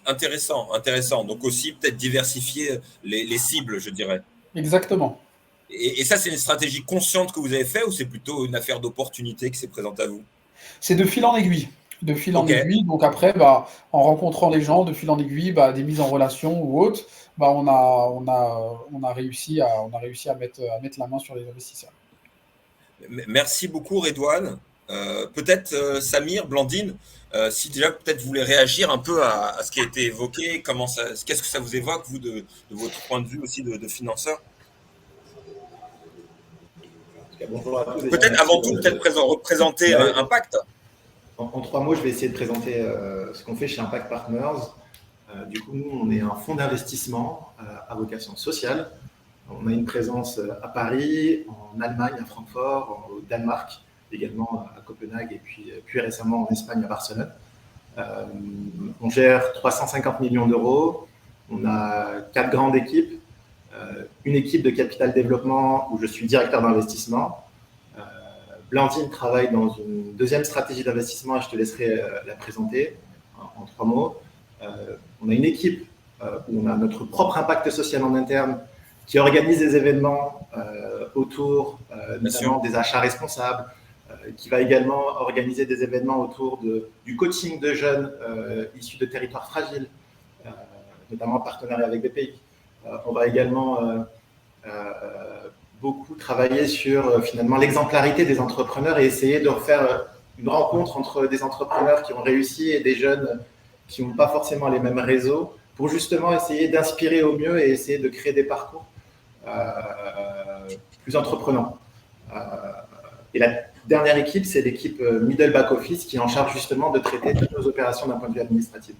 Intéressant. Donc aussi, peut-être diversifier les cibles, je dirais. Exactement. Et ça, c'est une stratégie consciente que vous avez fait ou c'est plutôt une affaire d'opportunité qui s'est présentée à vous? C'est de fil en aiguille. Aiguille. Donc après, en rencontrant les gens, de fil en aiguille, des mises en relation ou autres, on a réussi à mettre la main sur les investisseurs. Merci beaucoup, Redouane. Peut-être Samir, Blandine, si déjà peut-être vous voulez réagir un peu à ce qui a été évoqué, qu'est-ce que ça vous évoque, vous, de votre point de vue aussi de financeur? Bonjour à tous. Peut-être avant tout, représenter Impact. En 3 mots, je vais essayer de présenter ce qu'on fait chez Impact Partners. Du coup, nous, on est un fonds d'investissement à vocation sociale. On a une présence à Paris, en Allemagne, à Francfort, au Danemark, également à Copenhague et puis récemment en Espagne, à Barcelone. On gère 350 millions d'euros. On a 4 grandes équipes. Une équipe de capital développement où je suis directeur d'investissement. Blandine travaille dans une deuxième stratégie d'investissement et je te laisserai la présenter en 3 mots. On a une équipe où on a notre propre impact social en interne qui organise des événements autour notamment des achats responsables, qui va également organiser des événements autour du coaching de jeunes issus de territoires fragiles, notamment en partenariat avec BPI. On va également beaucoup travailler sur finalement l'exemplarité des entrepreneurs et essayer de refaire une rencontre entre des entrepreneurs qui ont réussi et des jeunes qui n'ont pas forcément les mêmes réseaux pour justement essayer d'inspirer au mieux et essayer de créer des parcours plus entreprenants. Et la dernière équipe, c'est l'équipe Middle Back Office qui est en charge justement de traiter toutes nos opérations d'un point de vue administratif.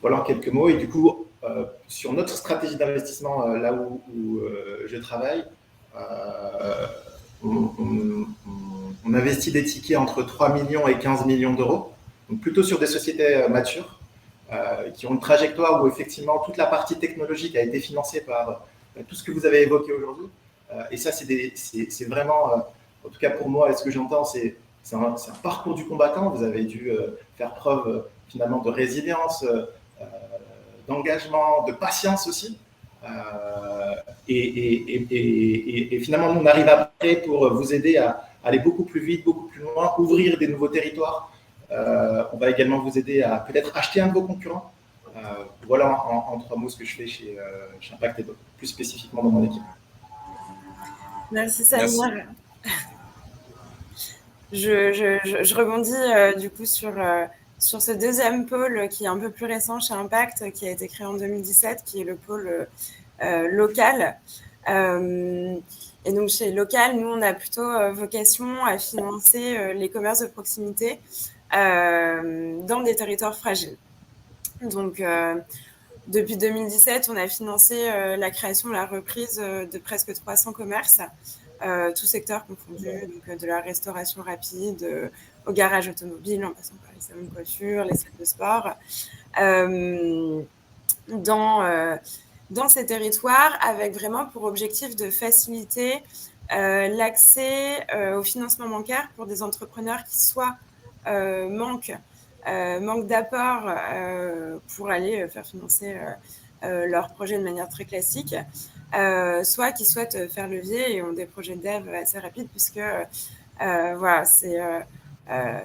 Voilà en quelques mots. Et du coup, sur notre stratégie d'investissement, là où je travaille, on investit des tickets entre 3 millions et 15 millions d'euros, donc plutôt sur des sociétés matures, qui ont une trajectoire où effectivement toute la partie technologique a été financée par tout ce que vous avez évoqué aujourd'hui. Et ça, c'est vraiment, en tout cas pour moi, et ce que j'entends, c'est un parcours du combattant. Vous avez dû faire preuve finalement de résilience, d'engagement, de patience aussi. Et finalement, nous, on arrive après pour vous aider à aller beaucoup plus vite, beaucoup plus loin, ouvrir des nouveaux territoires. On va également vous aider à peut-être acheter un de vos concurrents. Voilà en 3 mots ce que je fais chez Impact et plus spécifiquement dans mon équipe. Merci Samir. Je rebondis du coup sur ce deuxième pôle qui est un peu plus récent chez Impact, qui a été créé en 2017, qui est le pôle local. Et donc chez Local, nous, on a plutôt vocation à financer les commerces de proximité dans des territoires fragiles. Donc, depuis 2017, on a financé la création et la reprise de presque 300 commerces, tous secteurs confondus, donc de la restauration rapide au garage automobile, en passant par les salons de coiffure, les salles de sport, dans ces territoires, avec vraiment pour objectif de faciliter l'accès au financement bancaire pour des entrepreneurs qui soit manquent d'apport pour aller faire financer leurs projets de manière très classique, soit qui souhaitent faire levier et ont des projets de dev assez rapides, puisque voilà, c'est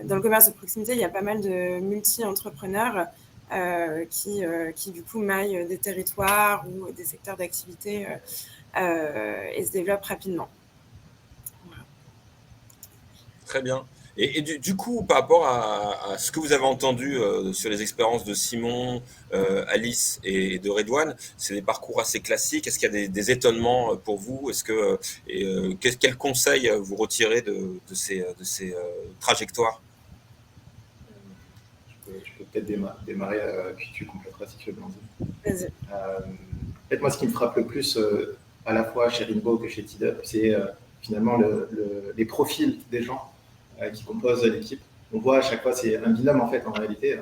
dans le commerce de proximité, il y a pas mal de multi-entrepreneurs qui du coup maillent des territoires ou des secteurs d'activité et se développe rapidement. Voilà. Très bien. Et du coup, par rapport à ce que vous avez entendu sur les expériences de Simon, Alice et de Redouane, c'est des parcours assez classiques. Est-ce qu'il y a des étonnements pour vous? Est-ce que quels conseils vous retirez de ces trajectoires? Je peux peut-être démarrer, puis tu compléteras si tu veux, Blandine. Vas-y. Peut-être moi, ce qui me frappe le plus, à la fois chez Rainbow que chez TeedUp, c'est finalement les profils des gens qui composent l'équipe. On voit à chaque fois, c'est un binôme en fait en réalité,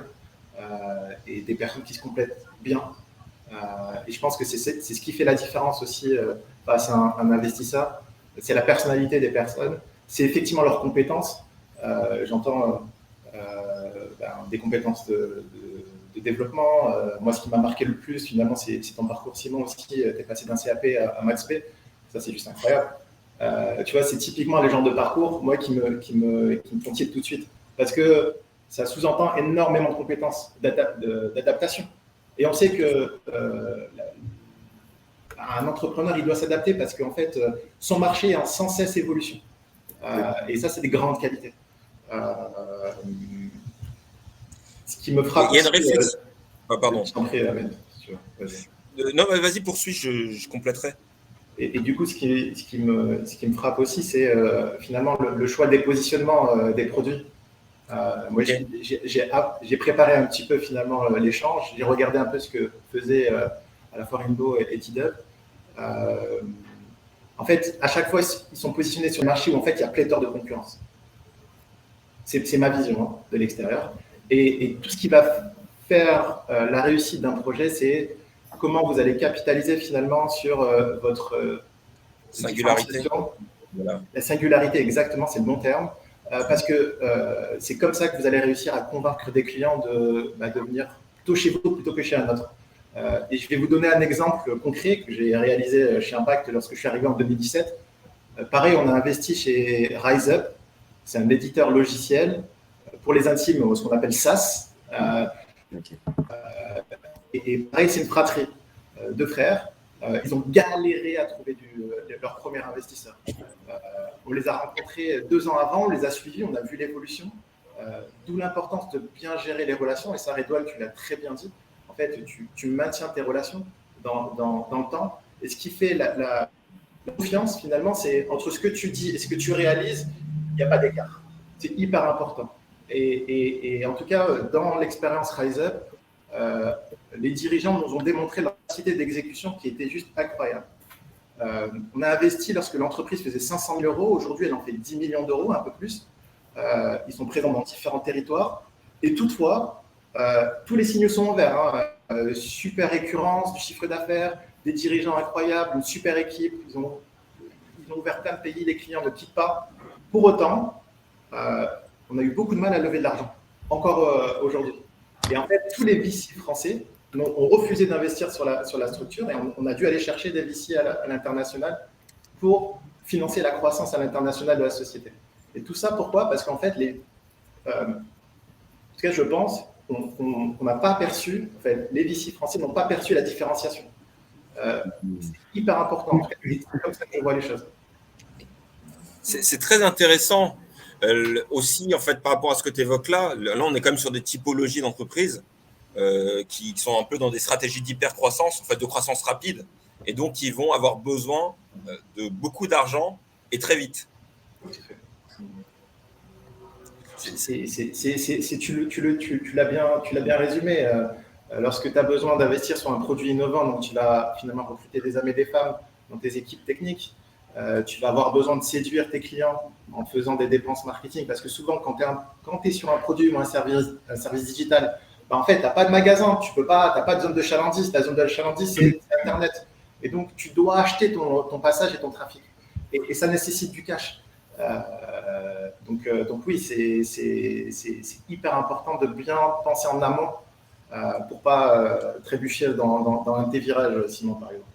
et des personnes qui se complètent bien. Et je pense que c'est ce qui fait la différence aussi face à un investisseur. C'est la personnalité des personnes, c'est effectivement leurs compétences. J'entends des compétences de développement. Moi, ce qui m'a marqué le plus, finalement, c'est ton parcours, Simon, aussi. Tu es passé d'un CAP à Maths P. Ça, c'est juste incroyable. Tu vois, c'est typiquement les genres de parcours, moi, qui me font tilt tout de suite. Parce que ça sous-entend énormément de compétences d'adaptation. Et on sait que un entrepreneur, il doit s'adapter parce qu'en fait, son marché est en sans cesse évolution. Et ça, c'est des grandes qualités. Ce qui me frappe. Il y a une réflexion. Pardon. Non, vas-y, poursuis, je compléterai. Et du coup, ce qui me frappe aussi, c'est finalement le choix des positionnements des produits. Moi, j'ai préparé un petit peu finalement l'échange. J'ai regardé un peu ce que faisaient à la fois Rainbow et TeedUp. En fait, à chaque fois, ils sont positionnés sur le marché où en fait, il y a pléthore de concurrence. C'est ma vision de l'extérieur. Et tout ce qui va faire la réussite d'un projet, c'est comment vous allez capitaliser finalement sur votre singularité. Voilà. La singularité, exactement, c'est le bon terme. Parce que c'est comme ça que vous allez réussir à convaincre des clients de venir plutôt chez vous plutôt que chez un autre. Et je vais vous donner un exemple concret que j'ai réalisé chez Impact lorsque je suis arrivé en 2017. Pareil, on a investi chez RiseUp. C'est un éditeur logiciel pour les intimes, ce qu'on appelle SaaS. Et pareil, c'est une fratrie de frères. Ils ont galéré à trouver leur premier investisseur. On les a rencontrés 2 ans avant, on les a suivis, on a vu l'évolution. D'où l'importance de bien gérer les relations. Et ça, Redouane, tu l'as très bien dit. En fait, tu maintiens tes relations dans le temps. Et ce qui fait la confiance, finalement, c'est entre ce que tu dis et ce que tu réalises, il n'y a pas d'écart. C'est hyper important. Et en tout cas, dans l'expérience RiseUp, les dirigeants nous ont démontré leur capacité d'exécution qui était juste incroyable. On a investi lorsque l'entreprise faisait 500 000 euros. Aujourd'hui, elle en fait 10 millions d'euros, un peu plus. Ils sont présents dans différents territoires. Et toutefois, tous les signaux sont en vert. Super récurrence, du chiffre d'affaires, des dirigeants incroyables, une super équipe. Ils ont ouvert plein de pays, les clients ne quittent pas. Pour autant, on a eu beaucoup de mal à lever de l'argent, encore aujourd'hui. Et en fait, tous les VC français ont refusé d'investir sur la structure et on a dû aller chercher des VC à l'international pour financer la croissance à l'international de la société. Et tout ça, pourquoi? Parce qu'en fait, en tout cas, je pense qu'on n'a pas perçu, en fait, les VC français n'ont pas perçu la différenciation. C'est hyper important. C'est comme ça que je vois les choses. C'est très intéressant. Aussi, en fait, par rapport à ce que tu évoques là, on est quand même sur des typologies d'entreprises qui sont un peu dans des stratégies d'hyper-croissance, en fait, de croissance rapide, et donc ils vont avoir besoin de beaucoup d'argent et très vite. Tu l'as bien résumé. Lorsque tu as besoin d'investir sur un produit innovant, donc tu vas finalement recruter des hommes et des femmes dans tes équipes techniques. Tu vas avoir besoin de séduire tes clients en faisant des dépenses marketing. Parce que souvent, quand tu es sur un produit ou un service digital, en fait, tu n'as pas de magasin, tu n'as pas de zone de chalandise. Ta zone de chalandise, c'est Internet. Et donc, tu dois acheter ton passage et ton trafic. Et ça nécessite du cash. Donc oui, c'est hyper important de bien penser en amont pour ne pas trébucher dans un de tes virages, Simon, par exemple.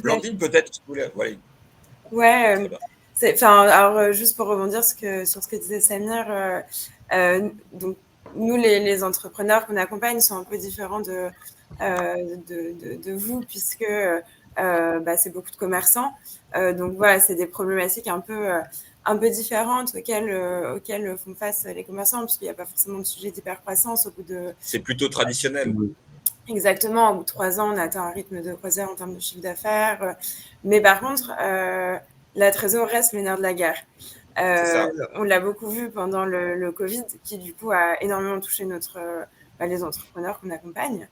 Blandine, peut-être tu voulais. Ouais. Alors, juste pour rebondir sur ce que disait Samir, donc nous, les entrepreneurs qu'on accompagne sont un peu différents de vous, puisque c'est beaucoup de commerçants. Donc voilà, c'est des problématiques un peu différentes auxquelles font face les commerçants, parce qu'il n'y a pas forcément de sujet d'hypercroissance au bout de... C'est plutôt traditionnel. Exactement, au bout de 3 ans, on atteint un rythme de croisière en termes de chiffre d'affaires. Mais par contre, la trésor reste le nerf de la guerre. On l'a beaucoup vu pendant le Covid, qui du coup a énormément touché les entrepreneurs qu'on accompagne,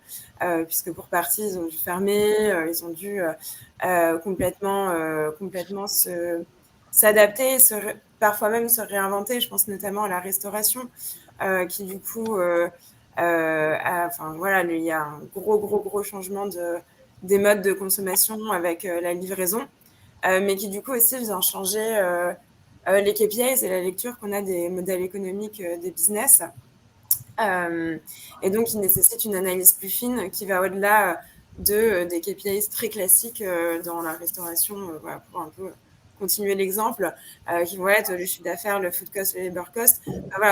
puisque pour partie, ils ont dû fermer, ils ont dû complètement s'adapter, parfois même se réinventer. Je pense notamment à la restauration, qui du coup... il y a un gros changement des modes de consommation avec la livraison, mais qui du coup aussi vient changer les KPIs et la lecture qu'on a des modèles économiques des business. Et donc, il nécessite une analyse plus fine qui va au-delà des KPIs très classiques dans la restauration, pour un peu continuer l'exemple, qui vont être le chiffre d'affaires, le food cost, le labor cost.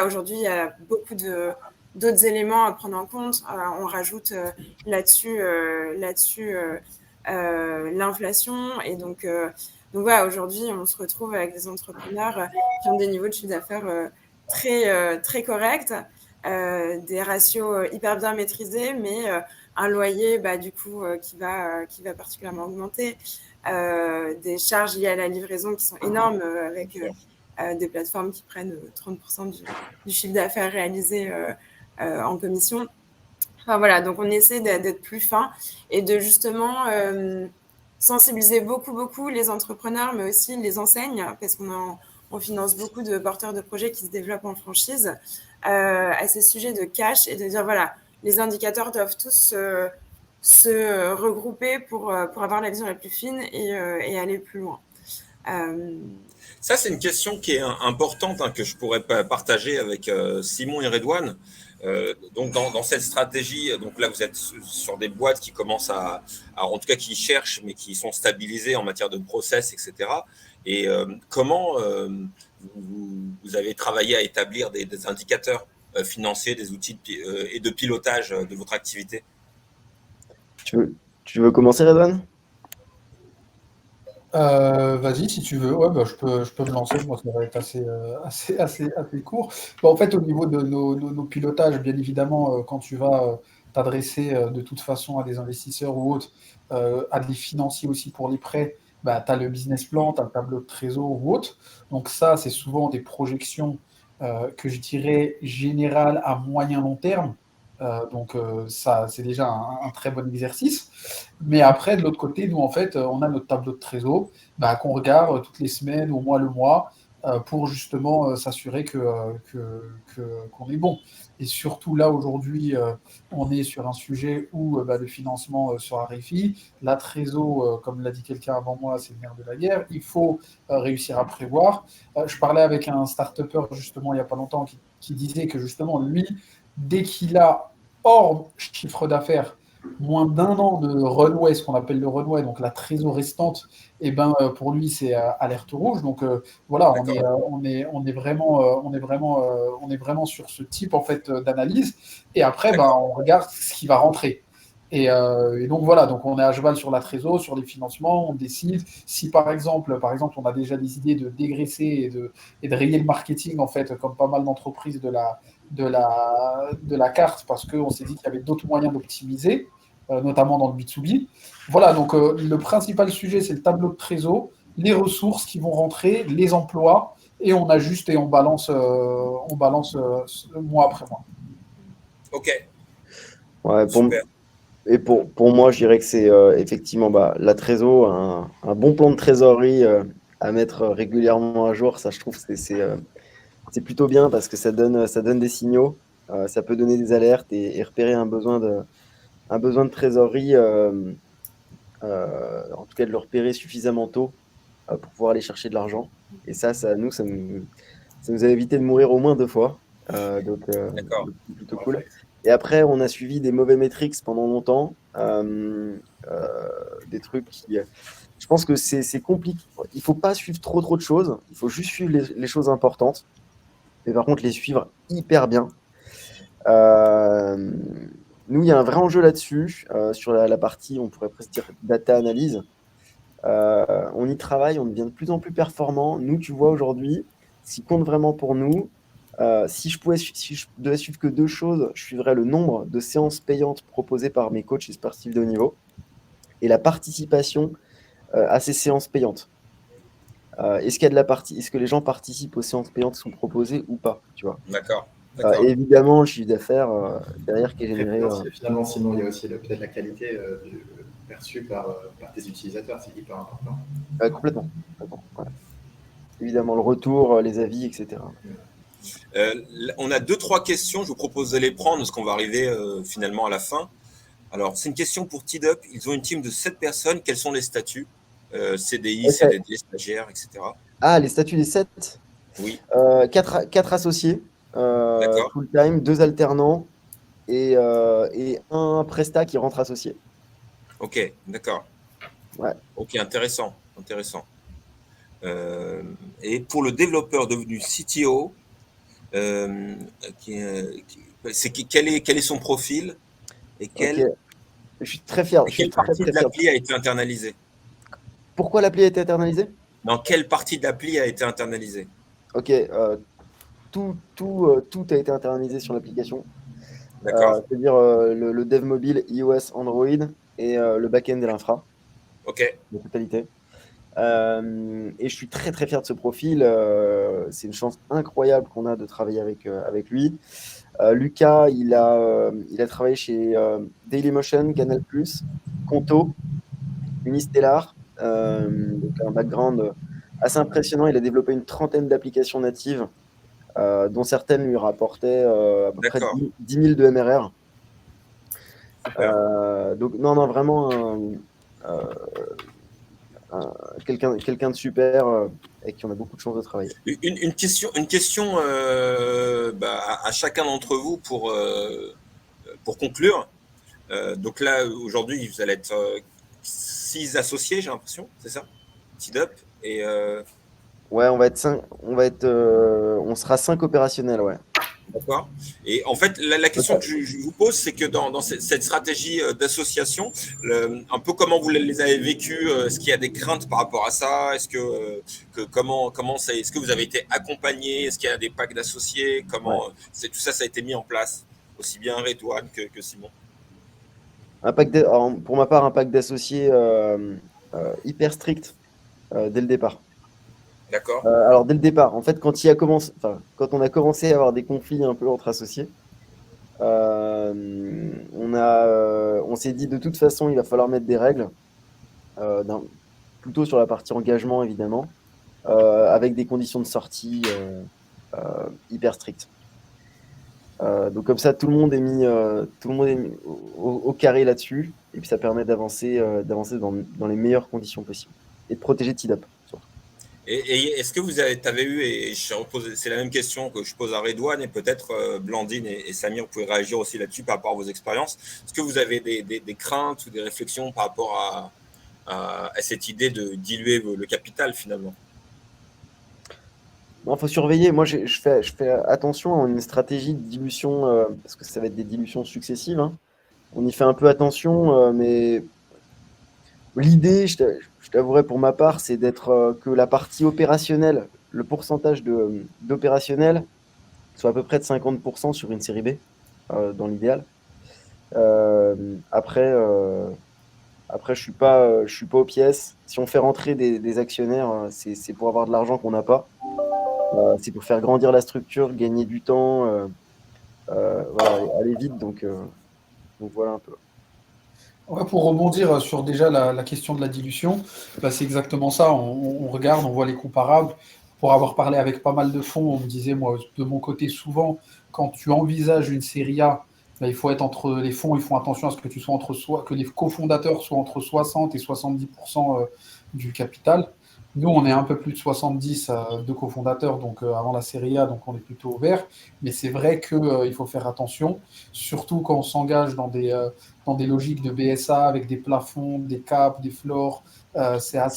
Aujourd'hui, il y a beaucoup d'autres éléments à prendre en compte. On rajoute là-dessus l'inflation. Et donc aujourd'hui, on se retrouve avec des entrepreneurs qui ont des niveaux de chiffre d'affaires très corrects, des ratios hyper bien maîtrisés, mais un loyer qui va particulièrement augmenter, des charges liées à la livraison qui sont énormes, avec des plateformes qui prennent 30% du chiffre d'affaires réalisé en commission. Donc on essaie d'être plus fin et de justement sensibiliser beaucoup les entrepreneurs, mais aussi les enseignes, parce qu'on finance beaucoup de porteurs de projets qui se développent en franchise, à ces sujets de cash, et de dire les indicateurs doivent tous se regrouper pour avoir la vision la plus fine et aller plus loin. Ça, c'est une question qui est importante, que je pourrais partager avec Simon et Redouane. Donc dans cette stratégie, donc là vous êtes sur des boîtes qui commencent en tout cas qui cherchent, mais qui sont stabilisées en matière de process, etc. Et comment vous avez travaillé à établir des indicateurs financiers, des outils et de pilotage de votre activité? Tu veux commencer, Redouane? Vas-y, si tu veux. Ouais, je peux me lancer. Moi, ça va être assez court. En fait, au niveau de nos pilotages, bien évidemment, quand tu vas t'adresser de toute façon à des investisseurs ou autres, à des financiers aussi pour les prêts, tu as le business plan, tu as le tableau de trésor ou autre. Donc ça, c'est souvent des projections que je dirais générales à moyen long terme. Ça, c'est déjà un très bon exercice. Mais après, de l'autre côté, nous, en fait, on a notre tableau de trésor qu'on regarde toutes les semaines, au moins le mois, pour justement s'assurer qu'on est bon. Et surtout là, aujourd'hui, on est sur un sujet où le financement se raréfie. La trésor, comme l'a dit quelqu'un avant moi, c'est le nerf de la guerre. Il faut réussir à prévoir. Je parlais avec un start-upper, justement, il n'y a pas longtemps, qui disait que, justement, lui, dès qu'il a hors chiffre d'affaires moins d'1 an de runway, ce qu'on appelle le runway, donc la trésor restante, pour lui c'est alerte rouge. Donc on est vraiment sur ce type en fait d'analyse. Et après on regarde ce qui va rentrer. Et donc voilà, donc on est à cheval sur la trésor, sur les financements, on décide. Si par exemple on a déjà des idées de dégraisser et de rayer le marketing en fait, comme pas mal d'entreprises de la carte, parce qu'on s'est dit qu'il y avait d'autres moyens d'optimiser, notamment dans le B2B. Voilà, donc le principal sujet, c'est le tableau de trésor, les ressources qui vont rentrer, les emplois, et on ajuste et on balance mois après mois. Ok. Ouais, pour moi, je dirais que c'est effectivement la trésor, un bon plan de trésorerie à mettre régulièrement à jour. Ça, je trouve que c'est plutôt bien parce que ça donne des signaux, ça peut donner des alertes et repérer un besoin de trésorerie, en tout cas de le repérer suffisamment tôt pour pouvoir aller chercher de l'argent. Et ça nous a évité de mourir au moins 2 fois. Donc, c'est plutôt cool. Et après, on a suivi des mauvais metrics pendant longtemps, des trucs qui... Je pense que c'est compliqué. Il ne faut pas suivre trop de choses. Il faut juste suivre les choses importantes. Mais par contre, les suivre hyper bien. nous, il y a un vrai enjeu là-dessus, sur la partie, on pourrait presque dire, data analyse. On y travaille, on devient de plus en plus performant. Nous, tu vois, aujourd'hui, ce qui compte vraiment pour nous, si je devais suivre que 2 choses, je suivrais le nombre de séances payantes proposées par mes coachs et sportifs de haut niveau et la participation à ces séances payantes. Est-ce que les gens participent aux séances payantes qui sont proposées ou pas, tu vois? D'accord. Et évidemment, le chiffre d'affaires derrière qui est généré. Finalement, Simon, il y a aussi peut-être la qualité perçue par tes utilisateurs, c'est hyper important. Complètement. Ouais. Évidemment, le retour, les avis, etc. On a 2-3 questions, je vous propose de les prendre parce qu'on va arriver finalement à la fin. Alors, c'est une question pour TeedUp. Ils ont une team de 7 personnes. Quels sont les statuts? CDI, CDD, stagiaires, etc. Ah, les statuts des 7? Oui. 4 associés, D'accord. full-time, 2 alternants et un prestat qui rentre associé. Ok, d'accord. Ouais. Ok, intéressant. Et pour le développeur devenu CTO, quel est son profil et Je suis très fier. quelle partie de l'appli a été internalisée? Pourquoi l'appli a été internalisée? Dans quelle partie de l'appli a été internalisée? Ok, tout a été internalisé sur l'application. D'accord. C'est-à-dire le dev mobile, iOS, Android et le back-end et l'infra. Ok. La totalité. Et je suis très très fier de ce profil. C'est une chance incroyable qu'on a de travailler avec lui. Lucas, il a travaillé chez Dailymotion, Canal+, Conto, Unistellar. Donc un background assez impressionnant. Il a développé une trentaine d'applications natives, dont certaines lui rapportaient à peu près 10 000 de MRR. Donc non, vraiment quelqu'un de super avec qui on a beaucoup de chance de travailler. Une question à chacun d'entre vous pour conclure. Donc là, aujourd'hui, vous allez être 6 associés, j'ai l'impression, c'est ça? TeedUp et Ouais, on sera 5 opérationnels, ouais. D'accord. Et en fait, la question que je vous pose, c'est que dans cette stratégie d'association, un peu comment vous les avez vécues? Est-ce qu'il y a des craintes par rapport à ça? Est-ce est-ce que vous avez été accompagné? Est-ce qu'il y a des packs d'associés? Comment tout ça a été mis en place, aussi bien Redouane que Simon? Pour ma part, un pack d'associés hyper strict dès le départ. D'accord. Alors dès le départ, en fait, quand on a commencé à avoir des conflits un peu entre associés, on s'est dit de toute façon, il va falloir mettre des règles, plutôt sur la partie engagement évidemment, avec des conditions de sortie hyper strictes. Donc comme ça, tout le monde est mis au carré là-dessus, et puis ça permet d'avancer dans les meilleures conditions possibles et de protéger TeedUp. Et est-ce que vous avez eu, et c'est la même question que je pose à Redouane, et peut-être Blandine et Samir, vous pouvez réagir aussi là-dessus par rapport à vos expériences. Est-ce que vous avez des craintes ou des réflexions par rapport à cette idée de diluer le capital finalement? Il faut surveiller. Moi, je fais attention à une stratégie de dilution, parce que ça va être des dilutions successives, hein. On y fait un peu attention, mais l'idée, je t'avouerai pour ma part, c'est d'être que la partie opérationnelle, le pourcentage d'opérationnel soit à peu près de 50% sur une série B, dans l'idéal. Après, je suis pas aux pièces. Si on fait rentrer des actionnaires, c'est pour avoir de l'argent qu'on n'a pas. C'est pour faire grandir la structure, gagner du temps, aller vite. Donc voilà un peu. Ouais, pour rebondir sur déjà la question de la dilution, c'est exactement ça. On regarde, on voit les comparables. Pour avoir parlé avec pas mal de fonds, on me disait, moi, de mon côté, souvent, quand tu envisages une série A, il faut être entre les fonds, ils font attention à ce que tu sois que les cofondateurs soient entre 60 et 70% du capital. Nous, on est un peu plus de 70 de cofondateurs, donc avant la série A, donc on est plutôt ouvert. Mais c'est vrai qu'il faut faire attention, surtout quand on s'engage dans des logiques de BSA avec des plafonds, des caps, des floors. Ça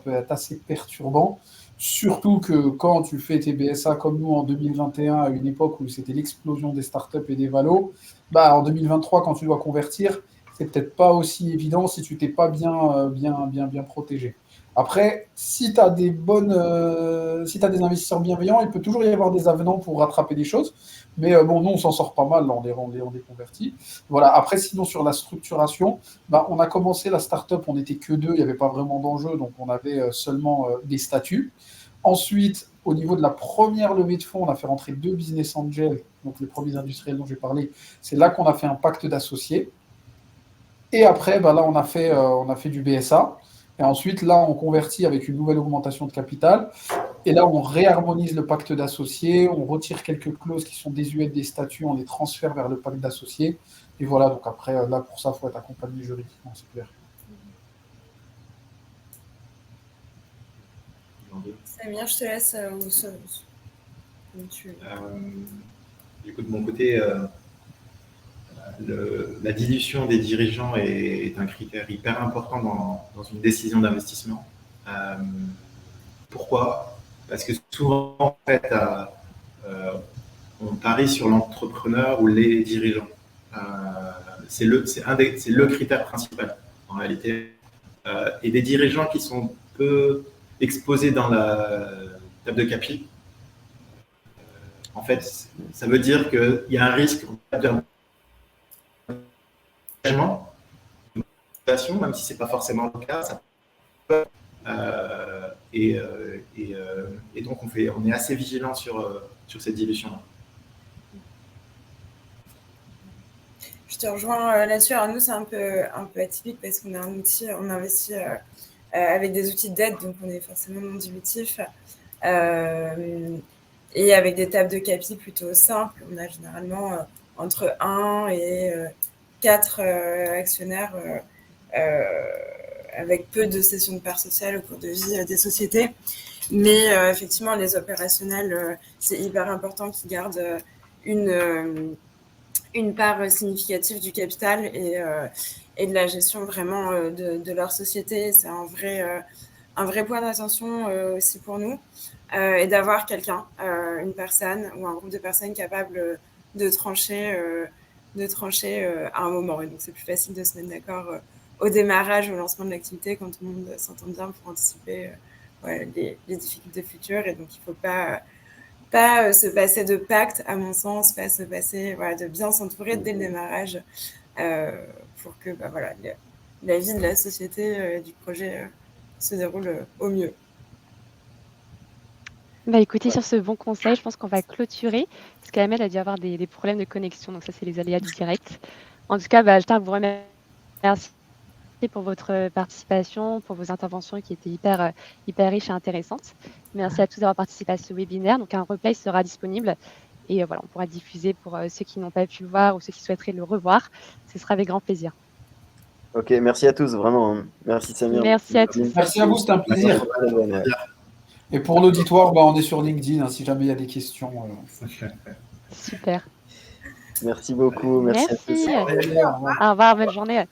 peut être assez perturbant. Surtout que quand tu fais tes BSA comme nous en 2021, à une époque où c'était l'explosion des startups et des valos, en 2023, quand tu dois convertir, c'est peut-être pas aussi évident si tu t'es pas bien protégé. Après, si tu as si tu des investisseurs bienveillants, il peut toujours y avoir des avenants pour rattraper des choses. Mais bon, nous, on s'en sort pas mal, là, on les convertit. Voilà. Après, sinon, sur la structuration, on a commencé la startup, on n'était que 2, il n'y avait pas vraiment d'enjeu, donc on avait seulement des statuts. Ensuite, au niveau de la première levée de fonds, on a fait rentrer 2 business angels, donc les premiers industriels dont j'ai parlé. C'est là qu'on a fait un pacte d'associés. Et après, là, on a fait du BSA. Et ensuite, là, on convertit avec une nouvelle augmentation de capital. Et là, on réharmonise le pacte d'associés, on retire quelques clauses qui sont désuètes des statuts, on les transfère vers le pacte d'associés. Et voilà, donc après, là, pour ça, il faut être accompagné juridiquement, c'est clair. Samir, je te laisse. Du coup, de mon côté, la dilution des dirigeants est un critère hyper important dans une décision d'investissement. Pourquoi? Parce que souvent, en fait, on parie sur l'entrepreneur ou les dirigeants. C'est le critère principal, en réalité. Et des dirigeants qui sont peu exposés dans la table de capi, en fait, ça veut dire qu'il y a un risque même si ce n'est pas forcément le cas, ça peut, et donc on est assez vigilant sur cette dilution-là. Je te rejoins là-dessus. Alors nous, c'est un peu atypique parce qu'on a un outil, on investit avec des outils d'aide, donc on est forcément non dilutif. Et avec des tables de capi plutôt simples, on a généralement entre 1 et 4 actionnaires avec peu de cessions de parts sociales au cours de vie des sociétés. Mais effectivement, les opérationnels, c'est hyper important qu'ils gardent une part significative du capital et de la gestion vraiment de leur société. C'est un vrai point d'attention aussi pour nous. Et d'avoir quelqu'un, une personne ou un groupe de personnes capables de trancher à un moment. Et donc, c'est plus facile de se mettre d'accord au démarrage, au lancement de l'activité, quand tout le monde s'entend bien pour anticiper les difficultés futures. Et donc, il ne faut pas se passer de pacte, à mon sens, pas se passer de bien s'entourer dès le démarrage pour que la vie de la société, du projet se déroule au mieux. Écoutez, sur ce bon conseil, je pense qu'on va clôturer, parce qu'Amel a dû avoir des problèmes de connexion, donc ça, c'est les aléas du direct. En tout cas, je tiens à vous remercier pour votre participation, pour vos interventions qui étaient hyper riches et intéressantes. Merci à tous d'avoir participé à ce webinaire. Donc, un replay sera disponible et on pourra diffuser pour ceux qui n'ont pas pu le voir ou ceux qui souhaiteraient le revoir. Ce sera avec grand plaisir. Ok, merci à tous, vraiment. Merci Samir. Merci à tous. Merci à vous, c'était un plaisir. Et pour l'auditoire, on est sur LinkedIn, si jamais il y a des questions. Super. Merci beaucoup. Merci. À tous. Au revoir, bonne journée.